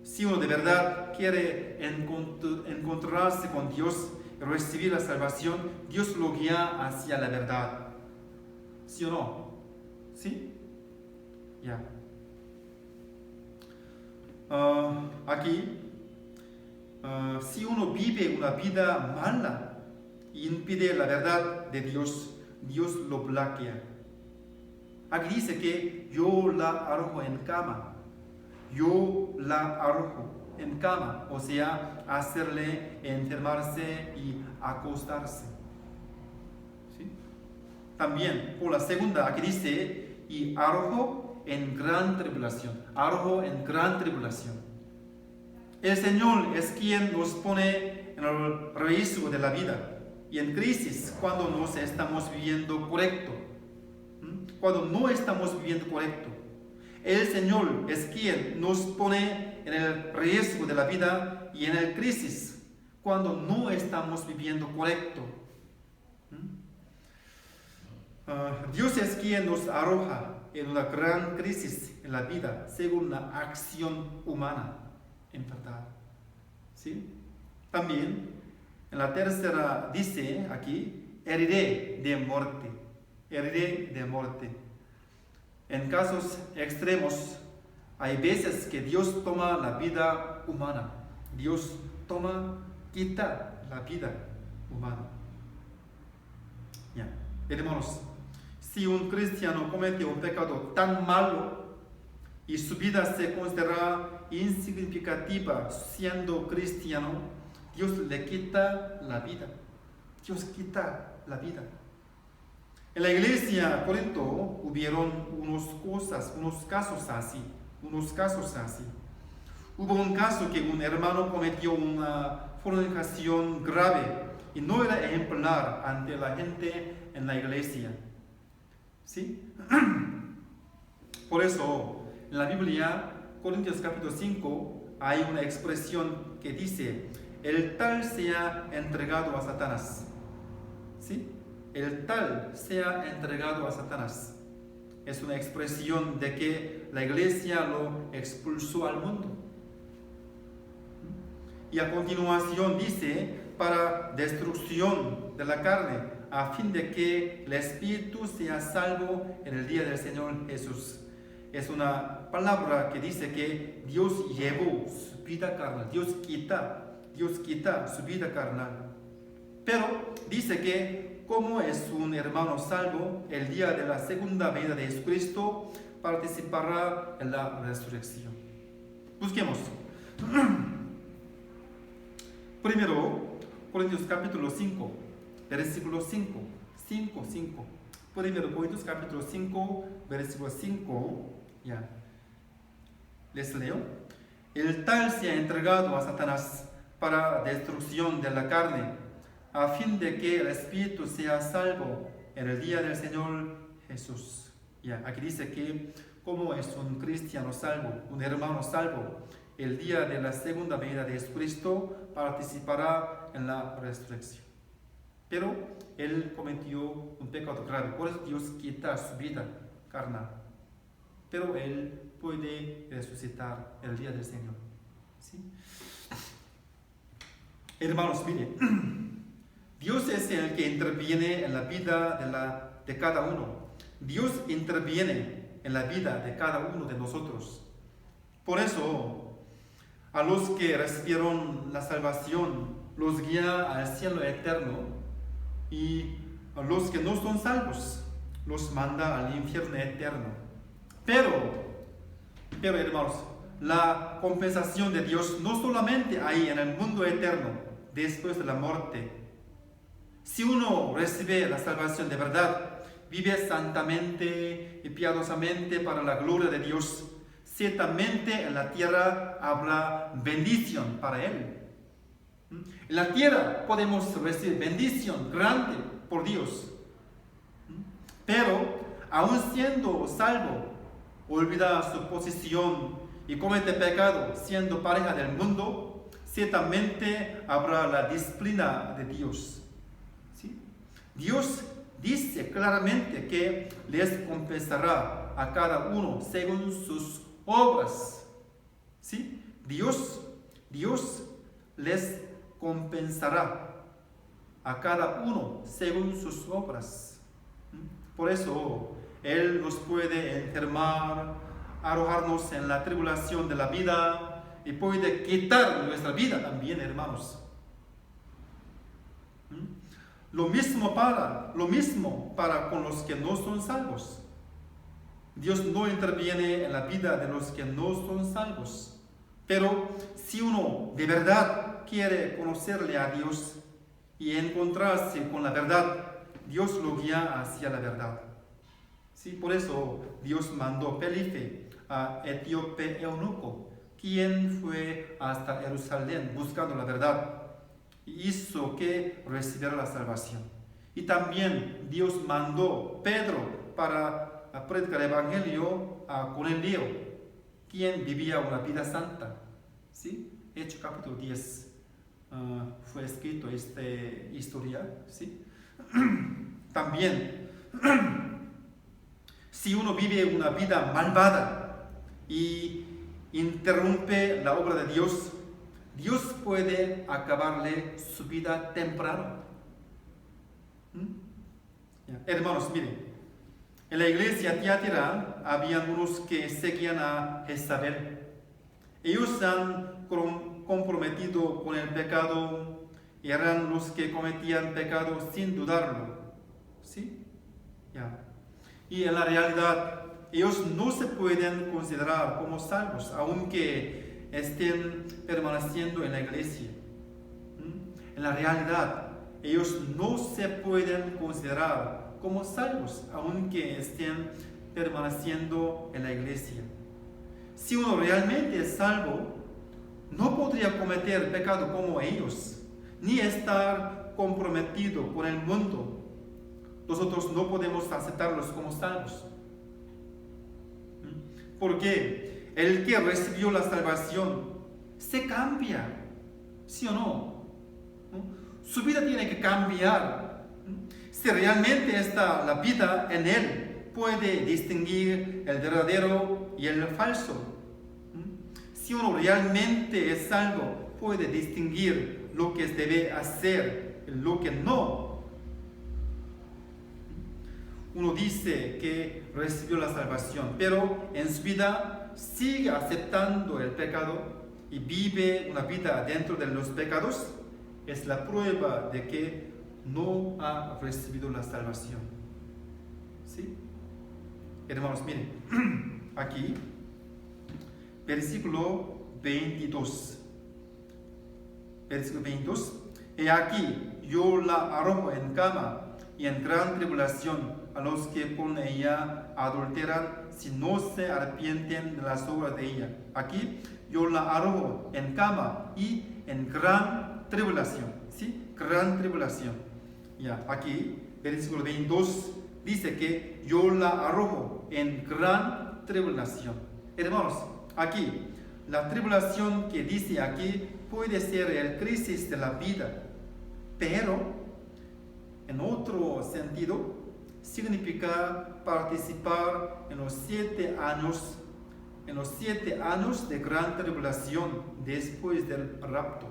Si uno de verdad quiere encontrarse con Dios y recibir la salvación, Dios lo guía hacia la verdad. ¿Sí o no? ¿Sí? Ya. Aquí, si uno vive una vida mala y impide la verdad de Dios, Dios lo bloquea. Aquí dice que yo la arrojo en cama. Yo la arrojo en cama, o sea, hacerle enfermarse y acostarse. ¿Sí? También, por la segunda, aquí dice, y arrojo en gran tribulación. Arrojo en gran tribulación. El Señor es quien nos pone en el riesgo de la vida y en crisis cuando no estamos viviendo correcto. Cuando no estamos viviendo correcto. El Señor es quien nos pone en el riesgo de la vida y en el crisis cuando no estamos viviendo correcto. Dios es quien nos arroja en una gran crisis en la vida según la acción humana, en verdad. ¿Sí? También en la tercera dice aquí, heriré de muerte. Heriré de muerte. En casos extremos, hay veces que Dios toma la vida humana. Dios quita la vida humana. Ya. Hermanos, si un cristiano comete un pecado tan malo y su vida se considera insignificativa siendo cristiano, Dios le quita la vida. Dios quita la vida. En la iglesia de Corinto hubieron unos casos así. Hubo un caso que un hermano cometió una fornicación grave y no era ejemplar ante la gente en la iglesia. ¿Sí? Por eso, en la Biblia, Corintios capítulo 5, hay una expresión que dice, el tal sea entregado a Satanás. ¿Sí? El tal sea entregado a Satanás. Es una expresión de que la iglesia lo expulsó al mundo. Y a continuación dice, para destrucción de la carne, a fin de que el espíritu sea salvo en el día del Señor Jesús. Es una palabra que dice que Dios llevó su vida carnal, Dios quita su vida carnal. Pero dice que como es un hermano salvo, el día de la segunda venida de Jesucristo participará en la resurrección. Busquemos. Primero, Corintios capítulo 5, versículo 5. Primero, Corintios capítulo 5, versículo 5. Ya. Les leo. El tal sea entregado a Satanás para destrucción de la carne, a fin de que el espíritu sea salvo en el día del Señor Jesús. Ya. Aquí dice que como es un cristiano salvo, un hermano salvo, el día de la segunda venida de Jesucristo participará en la resurrección. Pero él cometió un pecado grave, por eso Dios quita su vida carnal. Pero él puede resucitar el día del Señor. ¿Sí? Hermanos, miren, Dios es el que interviene en la vida de cada uno. Dios interviene en la vida de cada uno de nosotros. Por eso, a los que recibieron la salvación, los guía al cielo eterno, y a los que no son salvos, los manda al infierno eterno. Pero hermanos, la compensación de Dios no solamente hay en el mundo eterno, después de la muerte. Si uno recibe la salvación de verdad, vive santamente y piadosamente para la gloria de Dios, ciertamente en la tierra habrá bendición para él. En la tierra podemos recibir bendición grande por Dios. Pero, aun siendo salvo, olvida su posición y comete pecado siendo pareja del mundo, ciertamente habrá la disciplina de Dios. ¿Sí? Dios dice claramente que les compensará a cada uno según sus obras. ¿Sí? Dios les compensará a cada uno según sus obras. Por eso Él nos puede enfermar, arrojarnos en la tribulación de la vida y puede quitar nuestra vida también, hermanos. Lo mismo para con los que no son salvos. Dios no interviene en la vida de los que no son salvos. Pero si uno de verdad quiere conocerle a Dios y encontrarse con la verdad, Dios lo guía hacia la verdad. Sí, por eso Dios mandó Felipe a etíope eunuco quien fue hasta Jerusalén buscando la verdad y hizo que recibiera la salvación. Y también Dios mandó a Pedro para predicar el Evangelio a Cornelio, quien vivía una vida santa. ¿Sí? Hechos capítulo 10 fue escrito esta historia. ¿Sí? También, si uno vive una vida malvada y interrumpe la obra de Dios, Dios puede acabarle su vida temprano. Hermanos, miren, en la iglesia Tiatira había unos que seguían a Jezabel. Ellos se han comprometido con el pecado y eran los que cometían pecado sin dudarlo. ¿Sí? Y en la realidad, ellos no se pueden considerar como salvos, aunque estén permaneciendo en la iglesia. En la realidad, ellos no se pueden considerar como salvos, aunque estén permaneciendo en la iglesia. Si uno realmente es salvo, no podría cometer pecado como ellos, ni estar comprometido con el mundo. Nosotros no podemos aceptarlos como salvos. Porque el que recibió la salvación se cambia, ¿sí o no? Su vida tiene que cambiar. Si realmente está la vida en él, puede distinguir el verdadero y el falso. Si uno realmente es salvo, puede distinguir lo que debe hacer y lo que no. Uno dice que recibió la salvación, pero en su vida sigue aceptando el pecado y vive una vida dentro de los pecados. Es la prueba de que no ha recibido la salvación. ¿Sí? Hermanos, miren, aquí, versículo 22. Versículo 22. He aquí, yo la arrojo en cama y en gran tribulación a los que con ella adulteran, si no se arrepienten de las obras de ella. Aquí, yo la arrojo en cama y en gran tribulación. ¿Sí? Gran tribulación. Aquí, versículo 22, dice que yo la arrojo en gran tribulación. Hermanos, aquí, la tribulación que dice aquí puede ser el crisis de la vida, pero en otro sentido significa participar en los 7 años de gran tribulación después del rapto.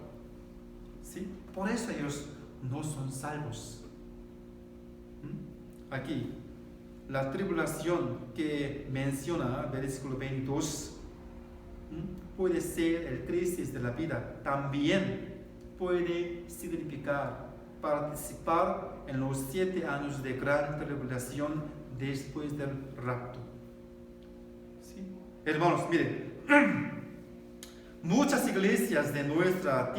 ¿Sí? Por eso ellos no son salvos. Aquí, la tribulación que menciona versículo 22 puede ser el crisis de la vida. También puede significar participar en los 7 años de gran tribulación después del rapto. ¿Sí? Hermanos, miren, muchas iglesias de nuestro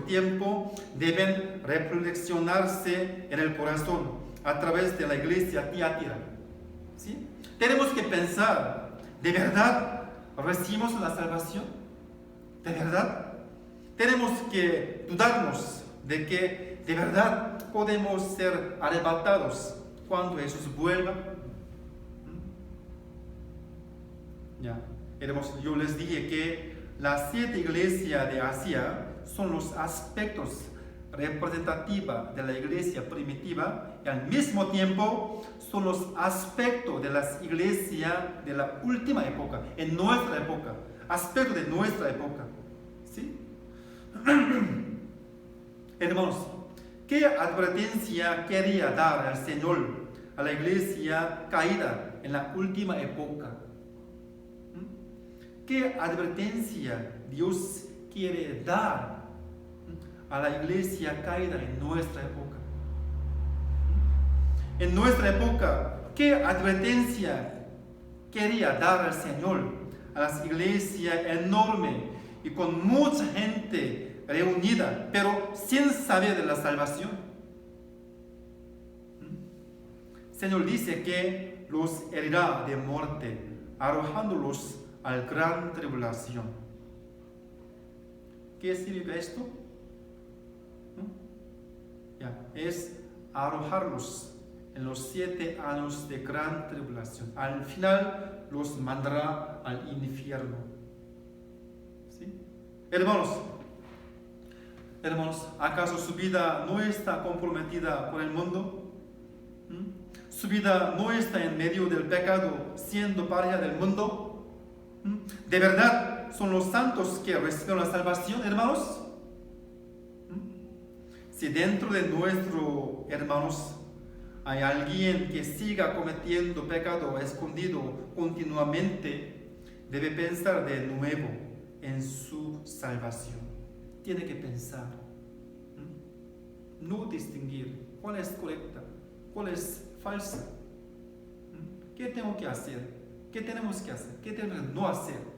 tiempo deben reflexionarse en el corazón a través de la iglesia Tiatira. ¿Sí? Tenemos que pensar, ¿de verdad recibimos la salvación? ¿De verdad? Tenemos que dudarnos de que de verdad podemos ser arrebatados cuando Jesús vuelva. Yo les dije que las 7 iglesias de Asia son los aspectos representativos de la iglesia primitiva y al mismo tiempo son los aspectos de las iglesias de la última época, en nuestra época, aspectos de nuestra época. ¿Sí? Hermanos, ¿qué advertencia quería dar el Señor a la iglesia caída en la última época? ¿Qué advertencia Dios quiere dar a la iglesia caída en nuestra época? En nuestra época, ¿qué advertencia quería dar el Señor a las iglesias enormes y con mucha gente reunida, pero sin saber de la salvación? El Señor dice que los herirá de muerte, arrojándolos a la gran tribulación. ¿Qué significa esto? ¿No? Ya, es arrojarlos en los 7 años de gran tribulación. Al final los mandará al infierno. ¿Sí? Hermanos, ¿acaso su vida no está comprometida con el mundo? ¿Su vida no está en medio del pecado, siendo pareja del mundo? ¿De verdad son los santos que reciben la salvación, hermanos? Si dentro de nuestros hermanos hay alguien que siga cometiendo pecado escondido continuamente, debe pensar de nuevo en su salvación. Tiene que pensar, no distinguir cuál es correcta, cuál es falsa. ¿Qué tengo que hacer? ¿Qué tenemos que hacer? ¿Qué tenemos que no hacer?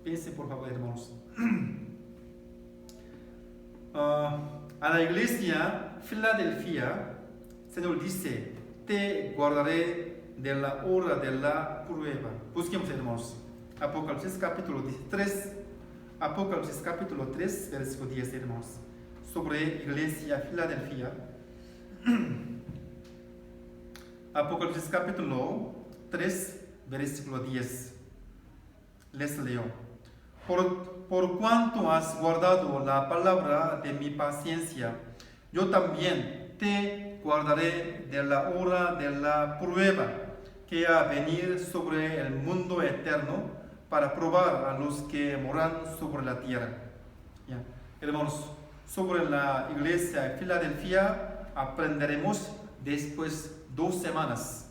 Piensen por favor, hermanos. A la iglesia Filadelfia, el Señor dice: te guardaré de la hora de la prueba. Busquemos, hermanos, Apocalipsis capítulo 3, Apocalipsis capítulo 3, versículo 10, hermanos, sobre iglesia Filadelfia. Apocalipsis capítulo 3, versículo 10. Les leo: por cuanto has guardado la palabra de mi paciencia, yo también te guardaré de la hora de la prueba que ha de venir sobre el mundo eterno para probar a los que moran sobre la tierra. Ya. Hermanos, sobre la iglesia de Filadelfia aprenderemos después 2 semanas.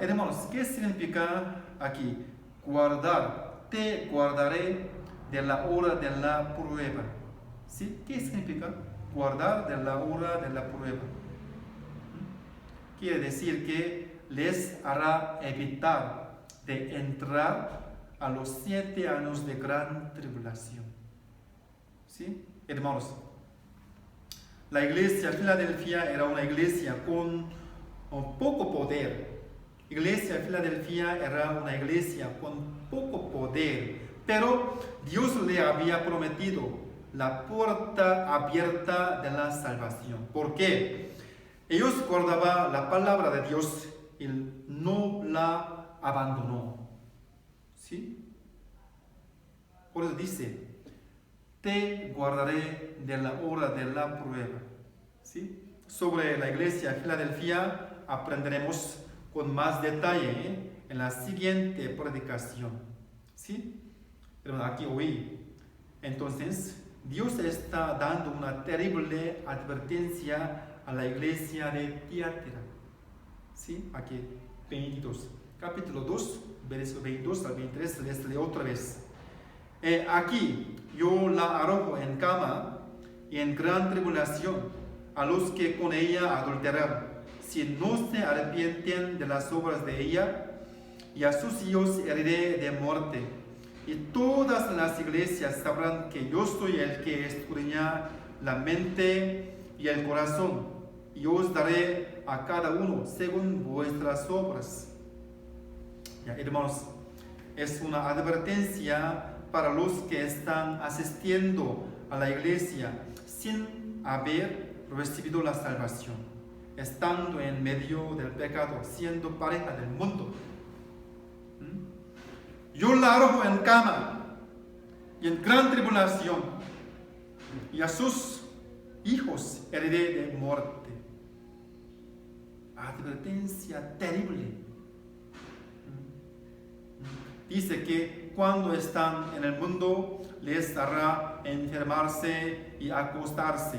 Hermanos, ¿qué significa aquí? Guardar, te guardaré de la hora de la prueba. ¿Sí? ¿Qué significa? Guardar de la hora de la prueba. Quiere decir que les hará evitar de entrar a los 7 años de gran tribulación. ¿Sí? Hermanos, la iglesia de Filadelfia era una iglesia con poco poder. Iglesia de Filadelfia era una iglesia con poco poder, pero Dios le había prometido la puerta abierta de la salvación. ¿Por qué? Ellos guardaban la palabra de Dios y no la abandonó. ¿Sí? Por eso dice: te guardaré de la hora de la prueba. ¿Sí? Sobre la iglesia de Filadelfia aprenderemos con más detalle en la siguiente predicación. ¿Sí? Pero aquí hoy, entonces, Dios está dando una terrible advertencia a la iglesia de Tiatira. ¿Sí? Aquí, 22. Capítulo 2, versículo 22 al 23, les leo otra vez. Aquí yo la arrojo en cama y en gran tribulación a los que con ella adulteran, si no se arrepienten de las obras de ella, y a sus hijos heriré de muerte. Y todas las iglesias sabrán que yo soy el que escudriña la mente y el corazón, y os daré a cada uno según vuestras obras. Ya, hermanos, es una advertencia para los que están asistiendo a la iglesia sin haber recibido la salvación, estando en medio del pecado, siendo pareja del mundo. Yo la arrojo en cama y en gran tribulación, y a sus hijos heriré de muerte. Advertencia terrible. Dice que cuando están en el mundo les hará enfermarse y acostarse,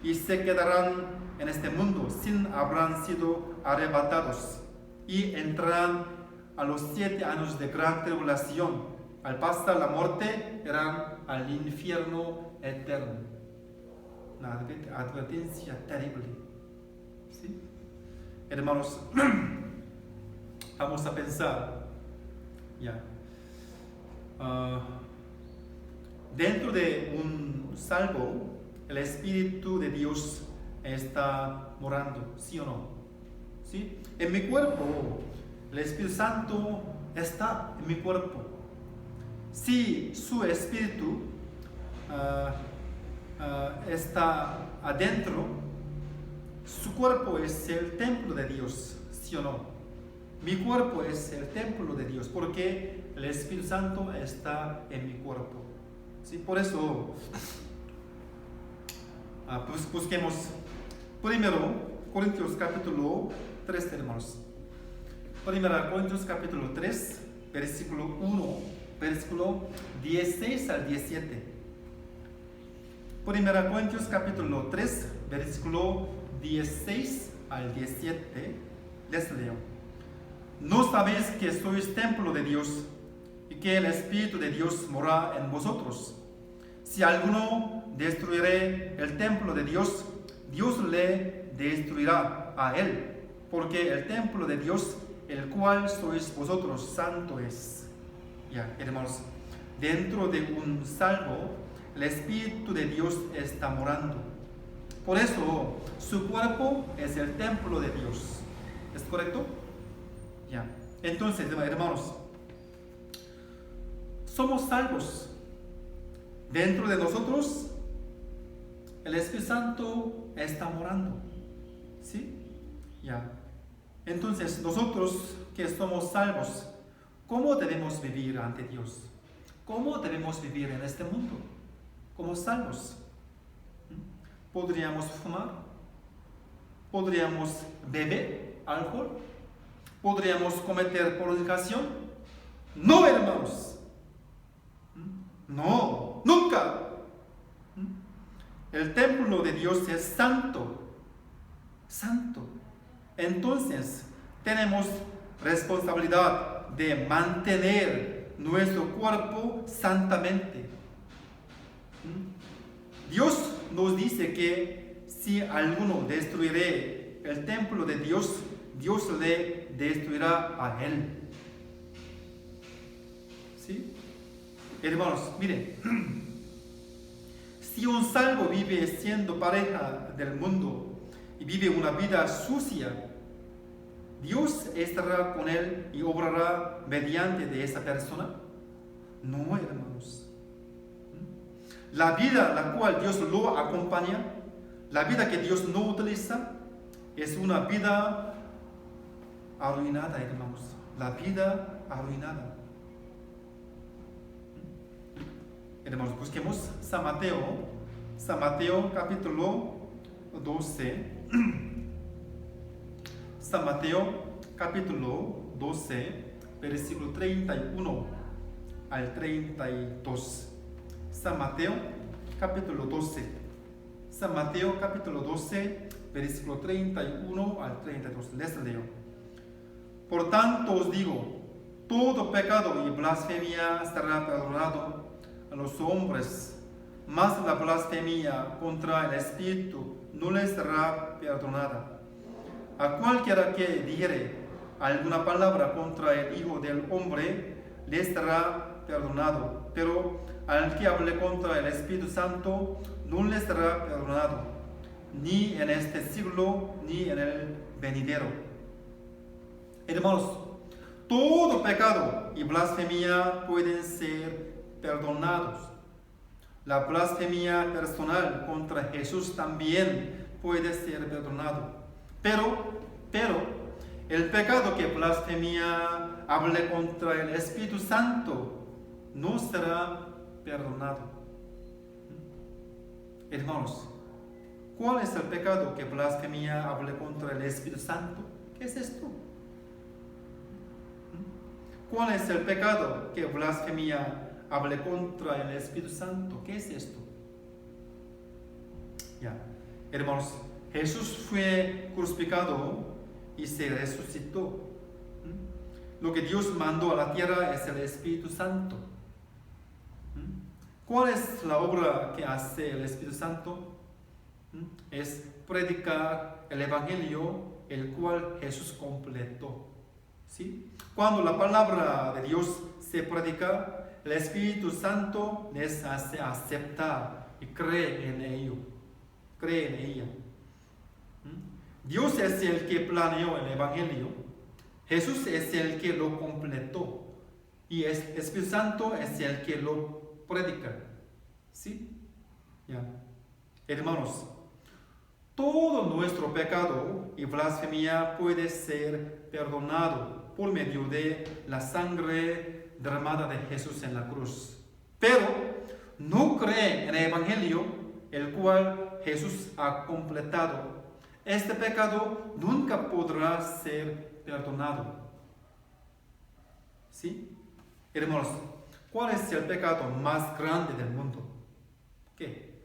y se quedarán en este mundo sin habrán sido arrebatados, y entrarán a los 7 años de gran tribulación. Al pasar la muerte irán al infierno eterno. Una advertencia terrible. ¿Sí? Hermanos, vamos a pensar. Ya. Dentro de un salvo, el Espíritu de Dios está morando, ¿sí o no? ¿Sí? En mi cuerpo, el Espíritu Santo está en mi cuerpo. Si su espíritu está adentro, su cuerpo es el templo de Dios, ¿sí o no? Mi cuerpo es el templo de Dios porque el Espíritu Santo está en mi cuerpo. ¿Sí? Por eso, pues busquemos primero Corintios capítulo 3, hermanos. Primera Corintios capítulo 3, versículo 1, versículo 16 al 17. Primera Corintios capítulo 3, versículo 16 al 17. Les leo. ¿No sabéis que sois templo de Dios y que el Espíritu de Dios mora en vosotros? Si alguno destruyere el templo de Dios, Dios le destruirá a él, porque el templo de Dios, el cual sois vosotros, santo es. Ya, hermanos, dentro de un salvo, el Espíritu de Dios está morando. Por eso, su cuerpo es el templo de Dios. ¿Es correcto? Ya. Entonces, hermanos, somos salvos. Dentro de nosotros, el Espíritu Santo está morando. ¿Sí? Ya. Entonces, nosotros que somos salvos, ¿cómo debemos vivir ante Dios? ¿Cómo debemos vivir en este mundo? Como salvos. ¿Podríamos fumar? ¿Podríamos beber alcohol? ¿Podríamos cometer fornicación? No, hermanos. No, nunca. El templo de Dios es santo. Santo. Entonces, tenemos responsabilidad de mantener nuestro cuerpo santamente. Dios nos dice que si alguno destruyere el templo de Dios, Dios le destruirá a él. ¿Sí? Hermanos, miren, si un salvo vive siendo pareja del mundo y vive una vida sucia, ¿Dios estará con él y obrará mediante de esa persona? No, hermanos. La vida la cual Dios lo acompaña, la vida que Dios no utiliza, es una vida arruinada, hermanos. La vida arruinada. Hermanos, busquemos San Mateo capítulo 12. San Mateo capítulo 12, versículo 31 al 32. San Mateo capítulo 12. San Mateo capítulo 12, versículo 31 al 32. Les leo. Por tanto os digo, todo pecado y blasfemia será perdonado a los hombres, mas la blasfemia contra el Espíritu no les será perdonada. A cualquiera que dijere alguna palabra contra el Hijo del Hombre, le será perdonado, pero al que hable contra el Espíritu Santo, no le será perdonado, ni en este siglo, ni en el venidero. Hermanos, todo pecado y blasfemia pueden ser perdonados. La blasfemia personal contra Jesús también puede ser perdonado. Pero el pecado que blasfemia hable contra el Espíritu Santo no será perdonado. Hermanos, ¿cuál es el pecado que blasfemia hable contra el Espíritu Santo? ¿Qué es esto? ¿Cuál es el pecado que blasfemia hable contra el Espíritu Santo? ¿Qué es esto? Ya, hermanos, Jesús fue crucificado y se resucitó. Lo que Dios mandó a la tierra es el Espíritu Santo. ¿Cuál es la obra que hace el Espíritu Santo? Es predicar el Evangelio, el cual Jesús completó. ¿Sí? Cuando la palabra de Dios se predica, el Espíritu Santo les hace aceptar y cree en ello. Cree en ella. Dios es el que planeó el Evangelio. Jesús es el que lo completó. y el Espíritu Santo es el que lo predica. ¿Sí? Ya. Hermanos, todo nuestro pecado y blasfemia puede ser perdonado por medio de la sangre derramada de Jesús en la cruz. Pero no creen en el Evangelio, el cual Jesús ha completado. Este pecado nunca podrá ser perdonado. ¿Sí? Hermanos, ¿cuál es el pecado más grande del mundo? ¿Qué?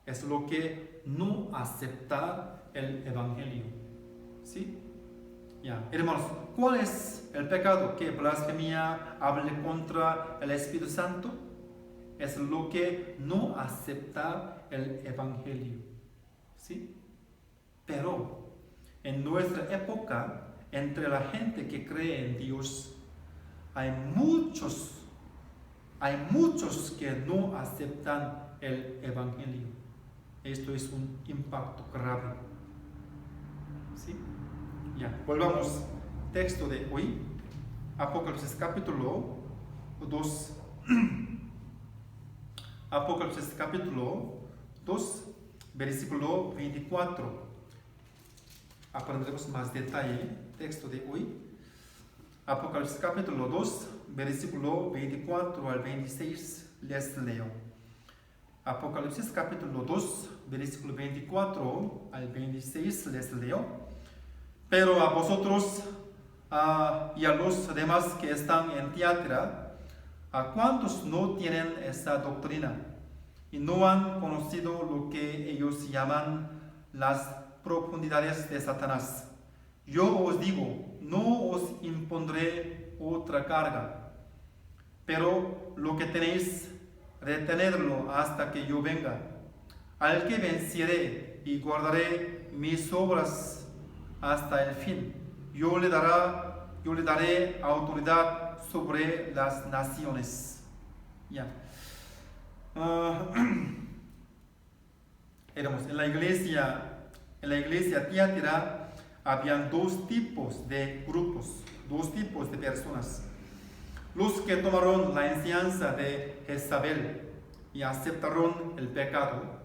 Es lo que no acepta el Evangelio. ¿Sí? Ya. Hermanos, ¿cuál es el pecado que blasfemia hable contra el Espíritu Santo? Es lo que no acepta el Evangelio. ¿Sí? Pero en nuestra época, entre la gente que cree en Dios, hay muchos que no aceptan el Evangelio. Esto es un impacto grave. ¿Sí? Ya, volvamos al texto de hoy. Apocalipsis capítulo 2. Apocalipsis capítulo 2, versículo 24. Aprenderemos más detalle. Texto de hoy. Apocalipsis capítulo 2, versículo 24 al 26. Les leo. Apocalipsis capítulo 2, versículo 24 al 26 les leo. Pero a vosotros y a los demás que están en Tiatira, a cuantos no tienen esa doctrina y no han conocido lo que ellos llaman las profundidades de Satanás, yo os digo, no os impondré otra carga, pero lo que tenéis, retenerlo hasta que yo venga. Al que venciere y guardaré mis obras hasta el fin, yo le daré autoridad sobre las naciones. Ya. En la iglesia Tiatira habían dos tipos de grupos, dos tipos de personas. Los que tomaron la enseñanza de Jezabel y aceptaron el pecado,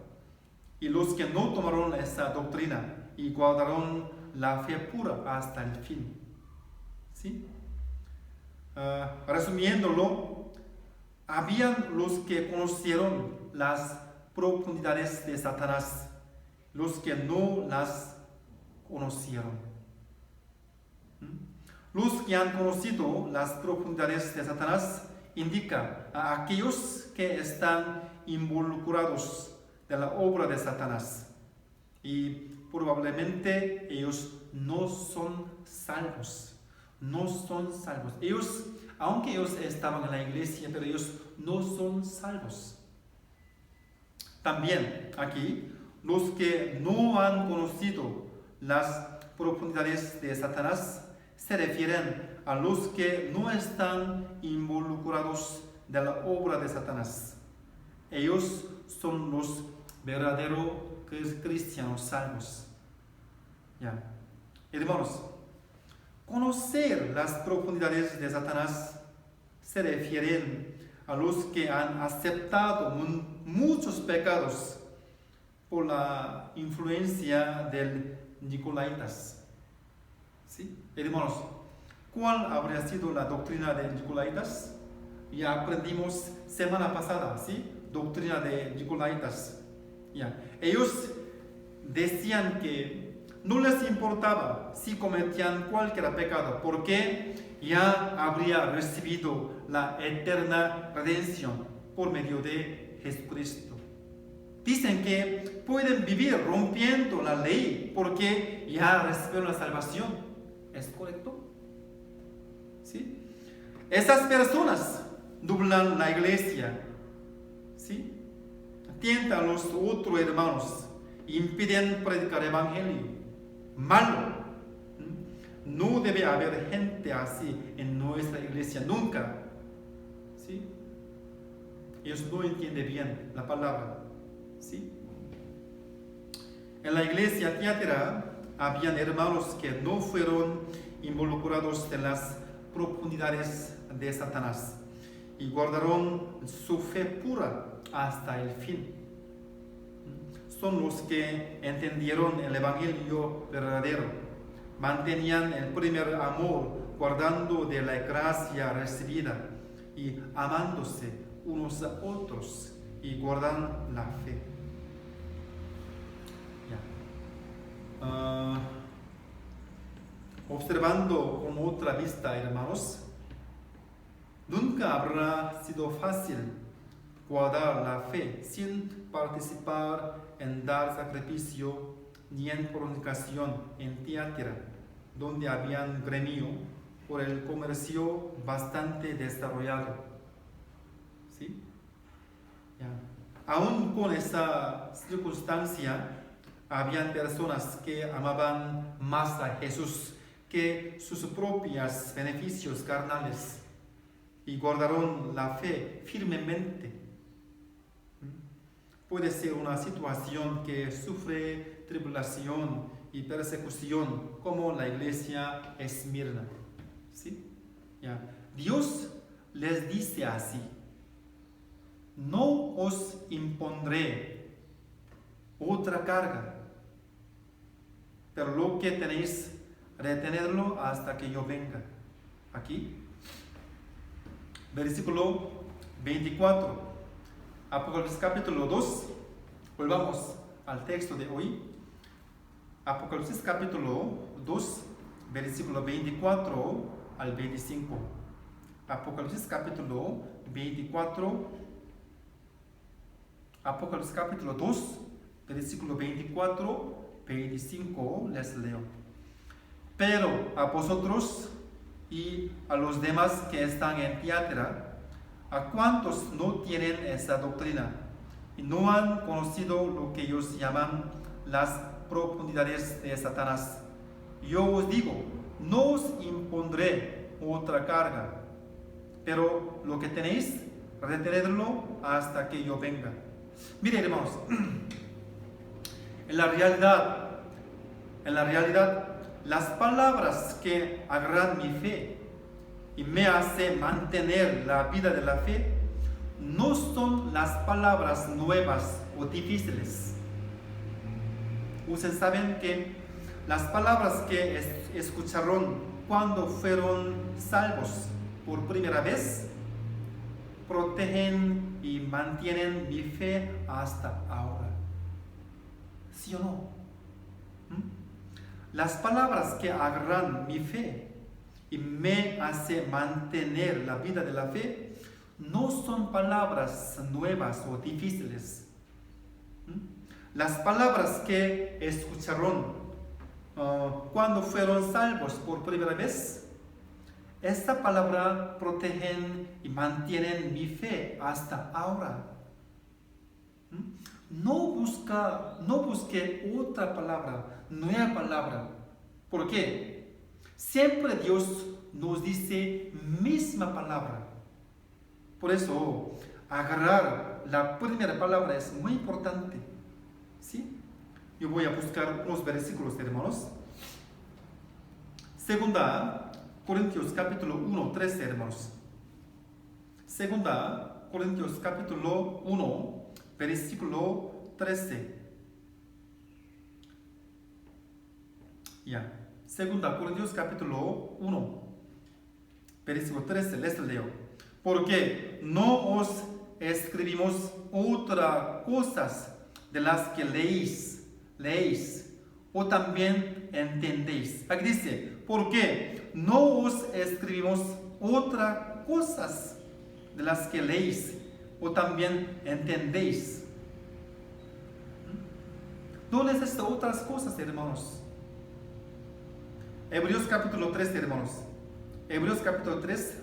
y los que no tomaron esa doctrina y guardaron la fe pura hasta el fin. ¿Sí? Resumiéndolo, habían los que conocieron las profundidades de Satanás, los que no las conocieron. Los que han conocido las profundidades de Satanás indica a aquellos que están involucrados de la obra de Satanás y probablemente ellos no son salvos. No son salvos. Aunque ellos estaban en la iglesia, pero ellos no son salvos. También aquí, los que no han conocido las profundidades de Satanás se refieren a los que no están involucrados de la obra de Satanás. Ellos son los verdaderos cristianos salvos. Ya. Hermanos, conocer las profundidades de Satanás se refieren a los que han aceptado muchos pecados por la influencia del Nicolaitas. ¿Sí? Hermanos, ¿cuál habría sido la doctrina de Nicolaitas? Ya aprendimos semana pasada, ¿sí? Doctrina de Nicolaitas. Ya. Ellos decían que no les importaba si cometían cualquier pecado, porque ya habría recibido la eterna redención por medio de Jesucristo. Dicen que pueden vivir rompiendo la ley porque ya recibieron la salvación. ¿Es correcto? ¿Sí? Esas personas doblan la iglesia, ¿sí? Tientan a los otros hermanos, impiden predicar el evangelio. Malo. No debe haber gente así en nuestra iglesia nunca. ¿Sí? Ellos no entienden bien la palabra. ¿Sí? En la iglesia Tiatira habían hermanos que no fueron involucrados en las profundidades de Satanás y guardaron su fe pura hasta el fin. Son los que entendieron el Evangelio verdadero, mantenían el primer amor, guardando de la gracia recibida y amándose unos a otros y guardan la fe. Observando con otra vista, hermanos, nunca habrá sido fácil guardar la fe sin participar en dar sacrificio ni en fornicación en Tiatira, donde había un gremio por el comercio bastante desarrollado. ¿Sí? Aún con esa circunstancia, habían personas que amaban más a Jesús que sus propios beneficios carnales y guardaron la fe firmemente. Puede ser una situación que sufre tribulación y persecución, como la iglesia Esmirna. ¿Sí? Dios les dice así: no os impondré otra carga, pero lo que tenéis, retenerlo hasta que yo venga. Aquí, versículo 24, Apocalipsis capítulo 2, volvamos al texto de hoy. Apocalipsis capítulo 2, versículo 24 al 25. Apocalipsis capítulo 24, Apocalipsis capítulo 2, versículo 24, 25, les leo. Pero a vosotros y a los demás que están en Tiatira, a cuantos no tienen esa doctrina y no han conocido lo que ellos llaman las profundidades de Satanás, yo os digo, no os impondré otra carga, pero lo que tenéis, retenedlo hasta que yo venga. Miren, hermanos, en la realidad, las palabras que agarran mi fe y me hacen mantener la vida de la fe no son las palabras nuevas o difíciles. Ustedes saben que las palabras que escucharon cuando fueron salvos por primera vez protegen y mantienen mi fe hasta ahora. ¿Sí o no? Las palabras que agarran mi fe y me hacen mantener la vida de la fe no son palabras nuevas o difíciles. Las palabras que escucharon cuando fueron salvos por primera vez, esta palabra protegen y mantienen mi fe hasta ahora. No busque otra palabra, nueva palabra. ¿Por qué? Siempre Dios nos dice misma palabra. Por eso, agarrar la primera palabra es muy importante. ¿Sí? Yo voy a buscar unos versículos, hermanos. Segunda Corintios capítulo 1, 13, hermanos. Segunda Corintios capítulo 1, versículo 13. Segunda Corintios capítulo 1, versículo 13, les leo. Porque no os escribimos otras cosas de las que leéis o también entendéis. Aquí dice, porque no os escribimos otras cosas de las que leéis o también entendéis. No necesitas otras cosas, hermanos. Hebreos capítulo 3, hermanos. Hebreos capítulo 3,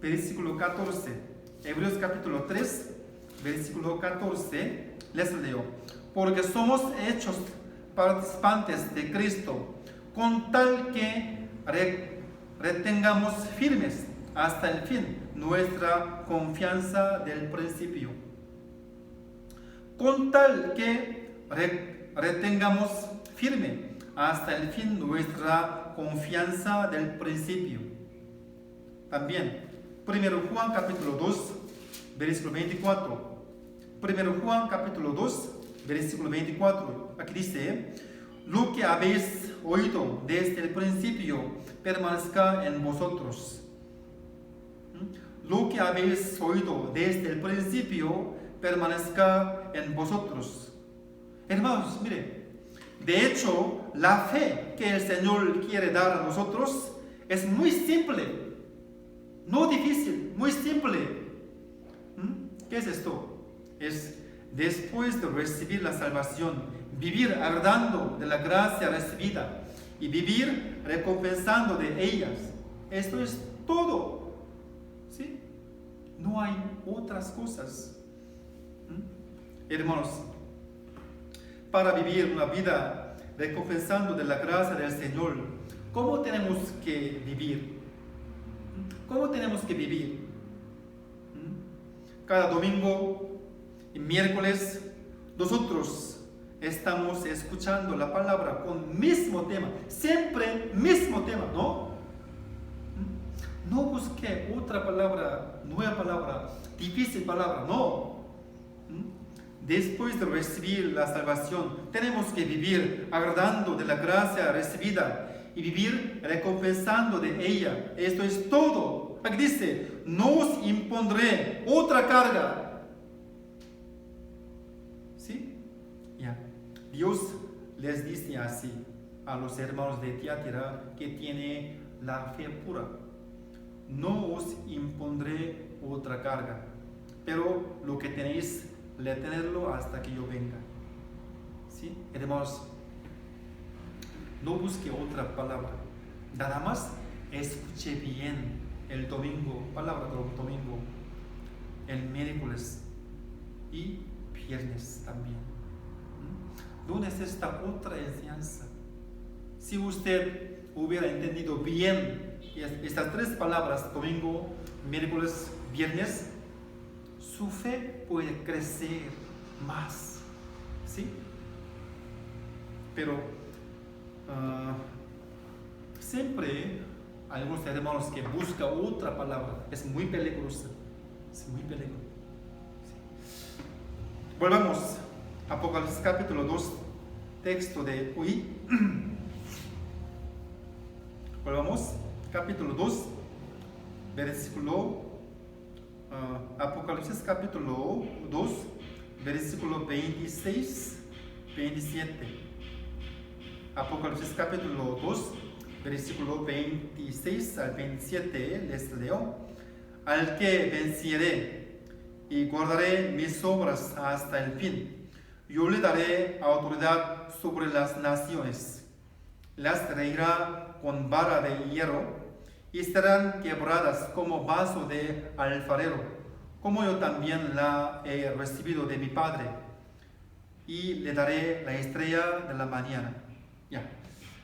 versículo 14. Hebreos capítulo 3, versículo 14. Les leo. Porque somos hechos participantes de Cristo, con tal que retengamos firmes hasta el fin nuestra confianza del principio. Con tal que retengamos firme hasta el fin nuestra confianza del principio. también. 1 Juan capítulo 2, versículo 24. 1 Juan capítulo 2, versículo 24. Aquí dice: lo que habéis oído desde el principio permanezca en vosotros. Lo que habéis oído desde el principio permanezca en vosotros. Hermanos, mire, de hecho, la fe que el Señor quiere dar a nosotros es muy simple, no difícil, muy simple. ¿Qué es esto? Es después de recibir la salvación, vivir agradando de la gracia recibida y vivir recompensando de ellas. Esto es todo. ¿Sí? No hay otras cosas. Hermanos, para vivir una vida recompensando de la gracia del Señor, ¿cómo tenemos que vivir? ¿Cómo tenemos que vivir? Cada domingo y miércoles nosotros estamos escuchando la palabra con mismo tema, siempre mismo tema, ¿no? No busque otra palabra, nueva palabra, difícil palabra, no. Después de recibir la salvación, tenemos que vivir agradando de la gracia recibida y vivir recompensando de ella. Esto es todo. Aquí dice: no os impondré otra carga. ¿Sí? Ya. Dios les dice así a los hermanos de Tiatira que tiene la fe pura: no os impondré otra carga, pero lo que tenéis, retenerlo hasta que yo venga. ¿Sí? Hermanos, no busque otra palabra, nada más escuche bien el domingo, palabra del domingo, el miércoles y viernes también. No necesita otra enseñanza. Si usted hubiera entendido bien estas tres palabras, domingo, miércoles, viernes, su fe puede crecer más. ¿Sí? Pero siempre hay algunos hermanos que buscan otra palabra. Es muy peligrosa. Es muy peligroso. ¿Sí? Volvamos a Apocalipsis capítulo 2, texto de hoy. Volvamos, capítulo 2, versículo Apocalipsis capítulo 2, versículo 26, 27. Apocalipsis capítulo 2, versículo 26 al 27, les leo: al que venciere y guardaré mis obras hasta el fin, yo le daré autoridad sobre las naciones, las regirá con vara de hierro, y serán quebradas como vaso de alfarero, como yo también la he recibido de mi Padre, y le daré la estrella de la mañana. Ya.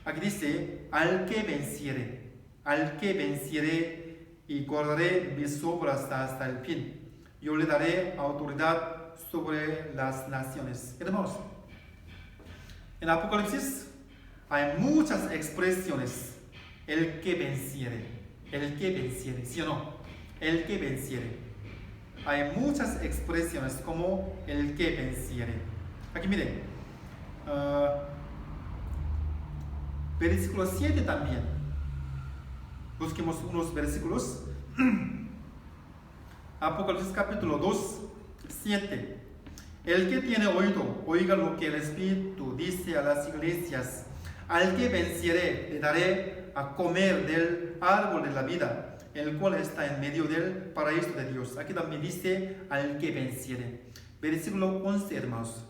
Aquí dice: al que venciere y guardaré mis obras hasta el fin, yo le daré autoridad sobre las naciones. Hermanos, en Apocalipsis hay muchas expresiones. El que venciere, ¿sí o no? El que venciere. Hay muchas expresiones como el que venciere. Aquí miren, versículo 7 también. Busquemos unos versículos. Apocalipsis capítulo 2, 7. El que tiene oído, oiga lo que el Espíritu dice a las iglesias. Al que venciere, le daré a comer del árbol de la vida, el cual está en medio del paraíso de Dios. Aquí también dice: al que venciere. Versículo 11, hermanos.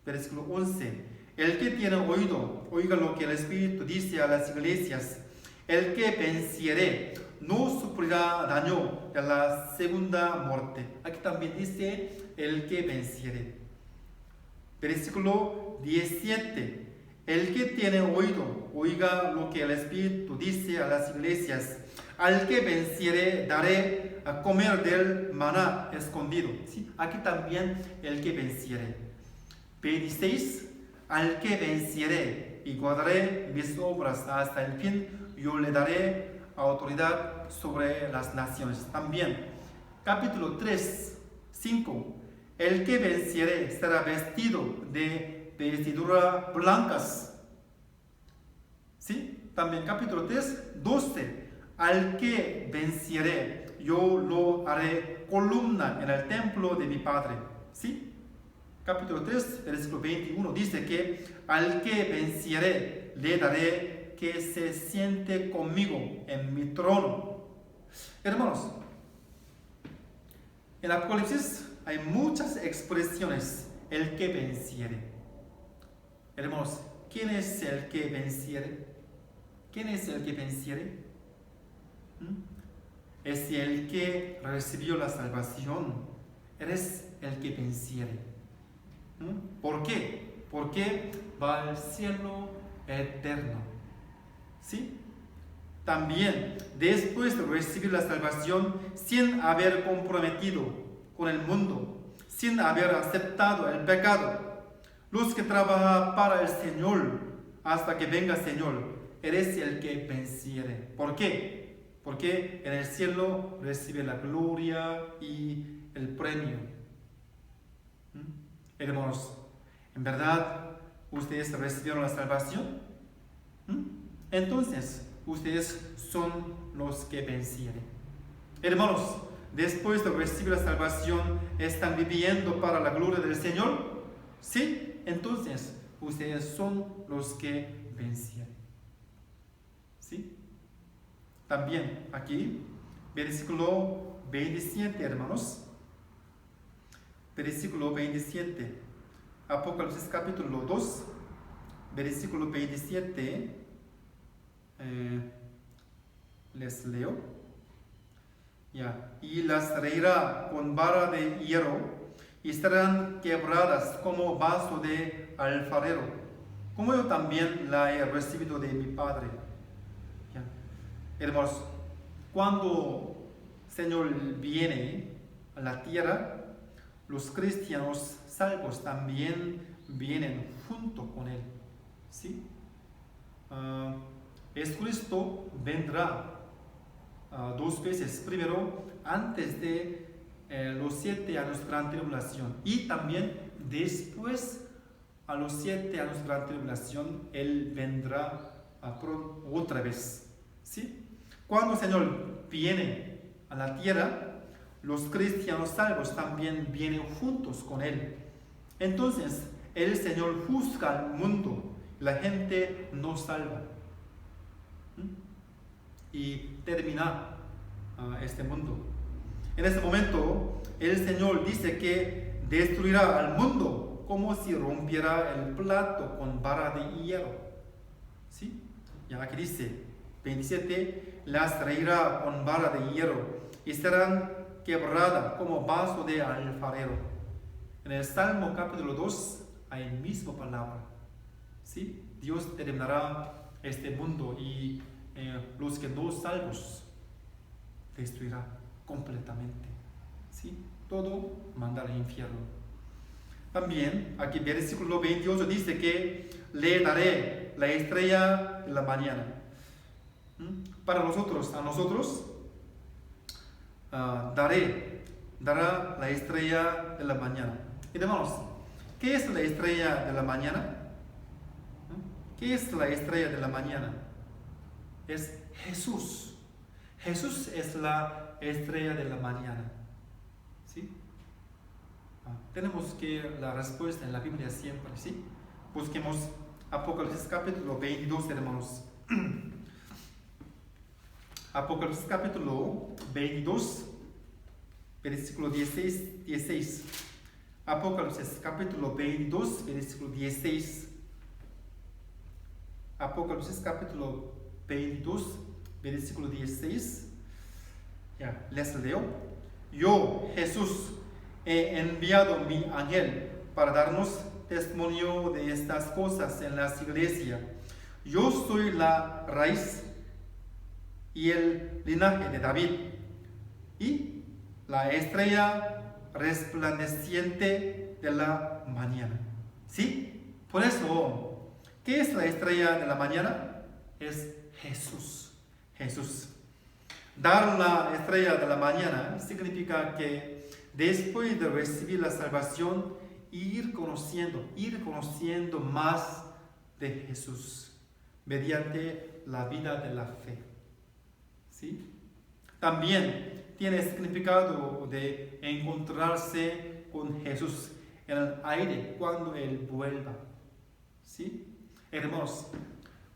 Versículo 11. El que tiene oído, oiga lo que el Espíritu dice a las iglesias. El que venciere no sufrirá daño de la segunda muerte. Aquí también dice: el que venciere. Versículo 17. El que tiene oído, oiga lo que el Espíritu dice a las iglesias. Al que venciere, daré a comer del maná escondido. ¿Sí? Aquí también el que venciere. 26. Al que venciere y guardaré mis obras hasta el fin, yo le daré autoridad sobre las naciones. También, capítulo 3, 5. El que venciere será vestido de vestiduras blancas. ¿Sí? También capítulo 3, 12. Al que venciere, yo lo haré columna en el templo de mi Padre. ¿Sí? Capítulo 3, versículo 21 dice que al que venciere, le daré que se siente conmigo en mi trono. Hermanos, en Apocalipsis hay muchas expresiones, el que venciere. Hermanos, ¿quién es el que venciere? ¿Quién es el que venciere? Es el que recibió la salvación. Eres el que venciere. ¿Por qué? Porque va al cielo eterno. ¿Sí? También, después de recibir la salvación, sin haber comprometido con el mundo, sin haber aceptado el pecado, los que trabajan para el Señor hasta que venga el Señor, eres el que venciere. ¿Por qué? Porque en el cielo recibe la gloria y el premio. Hermanos, ¿en verdad ustedes recibieron la salvación? Entonces, ustedes son los que vencieren. Hermanos, después de recibir la salvación, ¿están viviendo para la gloria del Señor? Sí, entonces, ustedes son los que vencieren. ¿Sí? También aquí, versículo 27, hermanos. Versículo 27. Apocalipsis capítulo 2, versículo 27. Les leo. Y las reirá con vara de hierro y estarán quebradas como vaso de alfarero, como yo también la he recibido de mi Padre. Hermanos, cuando el Señor viene a la tierra, los cristianos salvos también vienen junto con Él. ¿Sí? Jesucristo vendrá 2 veces. Primero, antes de los 7 años de gran tribulación, y también después a los 7 años de gran tribulación, Él vendrá otra vez. ¿Sí? Cuando el Señor viene a la tierra, los cristianos salvos también vienen juntos con Él. Entonces, el Señor juzga al mundo, la gente no salva. Y termina este mundo. En ese momento, el Señor dice que destruirá al mundo como si rompiera el plato con vara de hierro. ¿Sí? Y aquí dice 27, las traerá con vara de hierro y serán quebradas como vaso de alfarero. En el Salmo capítulo 2 hay la misma palabra. ¿Sí? Dios terminará este mundo y los que no salvos destruirá completamente. ¿Sí? Todo mandará al infierno. También aquí versículo 28 dice que le daré la estrella de la mañana. Para nosotros, a nosotros dará la estrella de la mañana. Y hermanos, ¿qué es la estrella de la mañana? ¿Qué es la estrella de la mañana? Es Jesús. Jesús es la estrella de la mañana. ¿Sí? Tenemos que la respuesta en la Biblia siempre, ¿sí? Busquemos Apocalipsis capítulo 22, hermanos. Apocalipsis capítulo 22, versículo 16. Apocalipsis capítulo 22, versículo 16. Apocalipsis capítulo 22, versículo 16. Les leo. Yo, Jesús, he enviado mi ángel para darnos testimonio de estas cosas en las iglesias. Yo soy la raíz y el linaje de David y la estrella resplandeciente de la mañana. ¿Sí? Por eso, ¿qué es la estrella de la mañana? Es Jesús. Jesús. Dar la estrella de la mañana significa que después de recibir la salvación, ir conociendo más de Jesús mediante la vida de la fe. ¿Sí? También tiene significado de encontrarse con Jesús en el aire cuando Él vuelva. ¿Sí? Hermanos,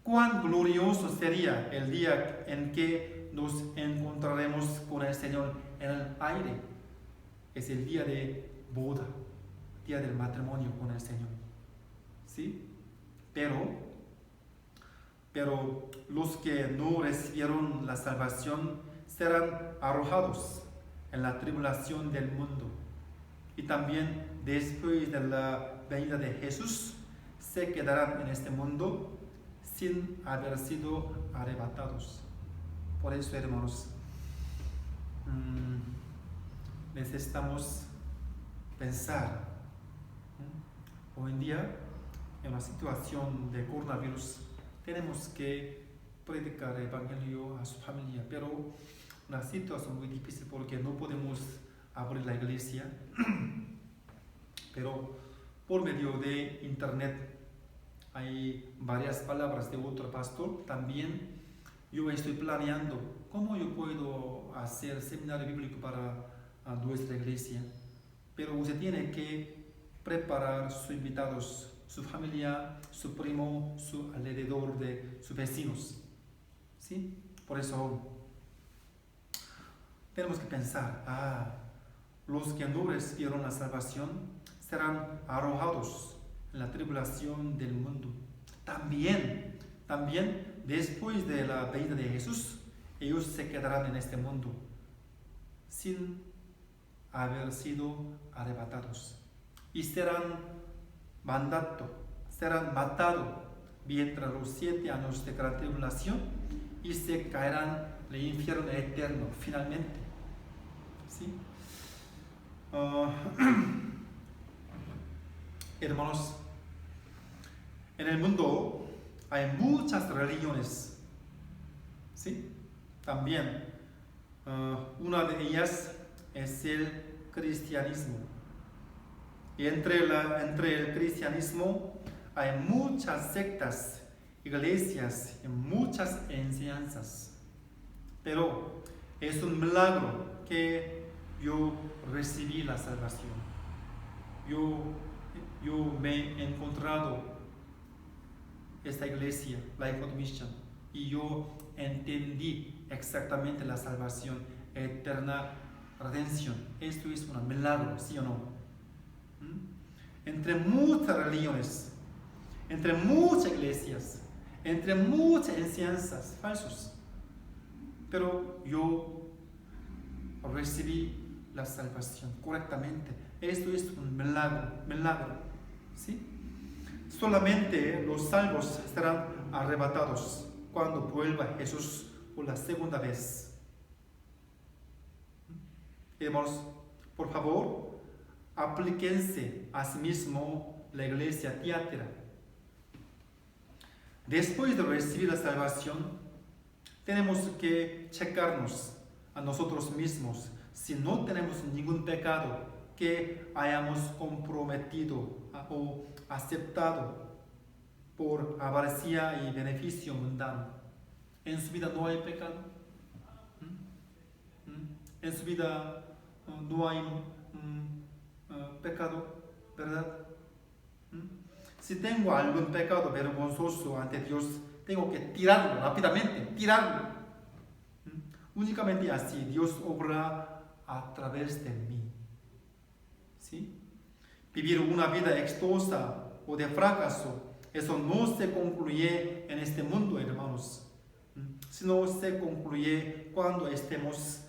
cuán glorioso sería el día en que nos encontraremos con el Señor en el aire. Es el día de boda, día del matrimonio con el Señor. ¿Sí? Pero los que no recibieron la salvación serán arrojados en la tribulación del mundo. Y también después de la venida de Jesús, se quedarán en este mundo sin haber sido arrebatados. Por eso, hermanos, necesitamos pensar. Hoy en día, en una situación de coronavirus, tenemos que predicar el Evangelio a su familia, pero una situación muy difícil porque no podemos abrir la iglesia, pero por medio de internet hay varias palabras de otro pastor. También yo estoy planeando cómo yo puedo hacer seminario bíblico para nuestra iglesia, pero usted tiene que preparar sus invitados, su familia, su primo, su alrededor de sus vecinos. ¿Sí? Por eso tenemos que pensar, los que no recibieron la salvación serán arrojados en la tribulación del mundo. También después de la venida de Jesús, ellos se quedarán en este mundo sin haber sido arrebatados y serán matados mientras los 7 años de gran tribulación y se caerán en el infierno eterno finalmente. ¿Sí? Hermanos, en el mundo hay muchas religiones. ¿Sí? También una de ellas es el cristianismo. Y entre el cristianismo hay muchas sectas, iglesias y muchas enseñanzas. Pero es un milagro que yo recibí la salvación. Yo me he encontrado esta iglesia, Life of Mission, y yo entendí exactamente la salvación, eterna redención. Esto es un milagro, ¿sí o no? Entre muchas religiones, entre muchas iglesias, entre muchas enseñanzas falsas, pero yo recibí la salvación correctamente. Esto es un milagro, ¿sí? Solamente los salvos serán arrebatados cuando vuelva Jesús por la segunda vez. Hermanos, por favor, aplíquense a sí mismo la iglesia Tiatira. Después de recibir la salvación, tenemos que checarnos a nosotros mismos si no tenemos ningún pecado que hayamos comprometido o aceptado por avaricia y beneficio mundano. ¿En su vida no hay pecado? ¿En su vida no hay pecado, verdad? Si tengo algún pecado vergonzoso ante Dios, tengo que tirarlo rápidamente, tirarlo. Únicamente así Dios obra a través de mí. ¿Sí? Vivir una vida exitosa o de fracaso, eso no se concluye en este mundo, hermanos, sino se concluye cuando estemos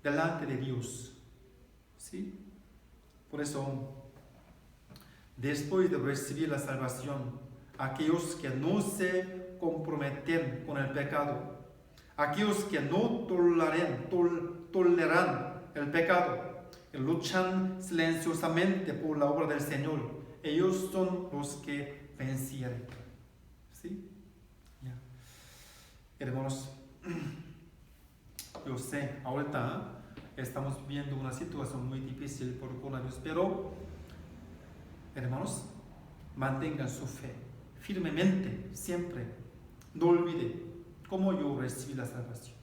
delante de Dios. ¿Sí? Por eso, después de recibir la salvación, aquellos que no se comprometen con el pecado, aquellos que no toleran el pecado, y luchan silenciosamente por la obra del Señor, ellos son los que vencieren. ¿Sí? Ya. Hermanos, yo sé, ahorita estamos viviendo una situación muy difícil por coronavirus, pero hermanos, mantengan su fe firmemente, siempre. No olvide cómo yo recibí la salvación.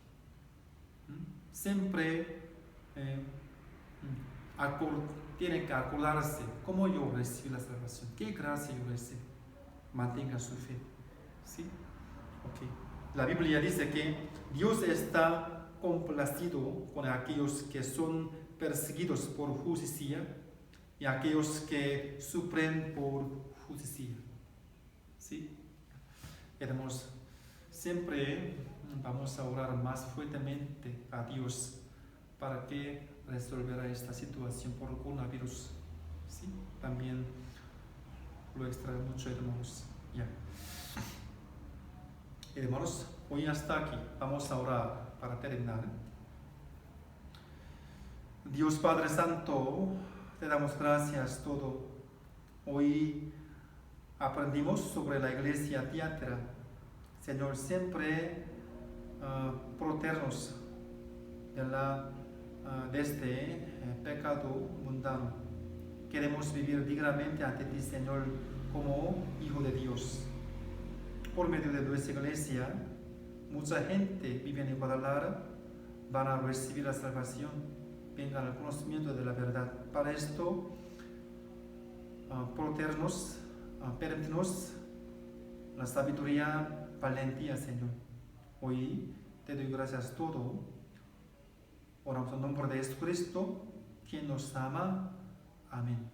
Siempre tienen que acordarse cómo yo recibí la salvación, qué gracia yo recibí. Mantengan su fe. ¿Sí? Okay. La Biblia dice que Dios está complacido con aquellos que son perseguidos por justicia y aquellos que sufren por justicia. ¿Sí? Hermanos, siempre vamos a orar más fuertemente a Dios para que resolverá esta situación por coronavirus. ¿Sí? También lo extrae mucho, hermanos. Ya. Hermanos, hoy hasta aquí. Vamos a orar para terminar. Dios Padre Santo, te damos gracias todo. Hoy aprendimos sobre la iglesia Tiatira. Señor, siempre protegernos de este pecado mundano. Queremos vivir dignamente ante ti, Señor, como hijo de Dios. Por medio de nuestra iglesia, mucha gente vive en Guadalajara, van a recibir la salvación, vengan al conocimiento de la verdad. Para esto, protegernos, permitirnos la sabiduría, valentía, Señor. Hoy te doy gracias todo. Oramos en nombre de Jesucristo, quien nos ama. Amén.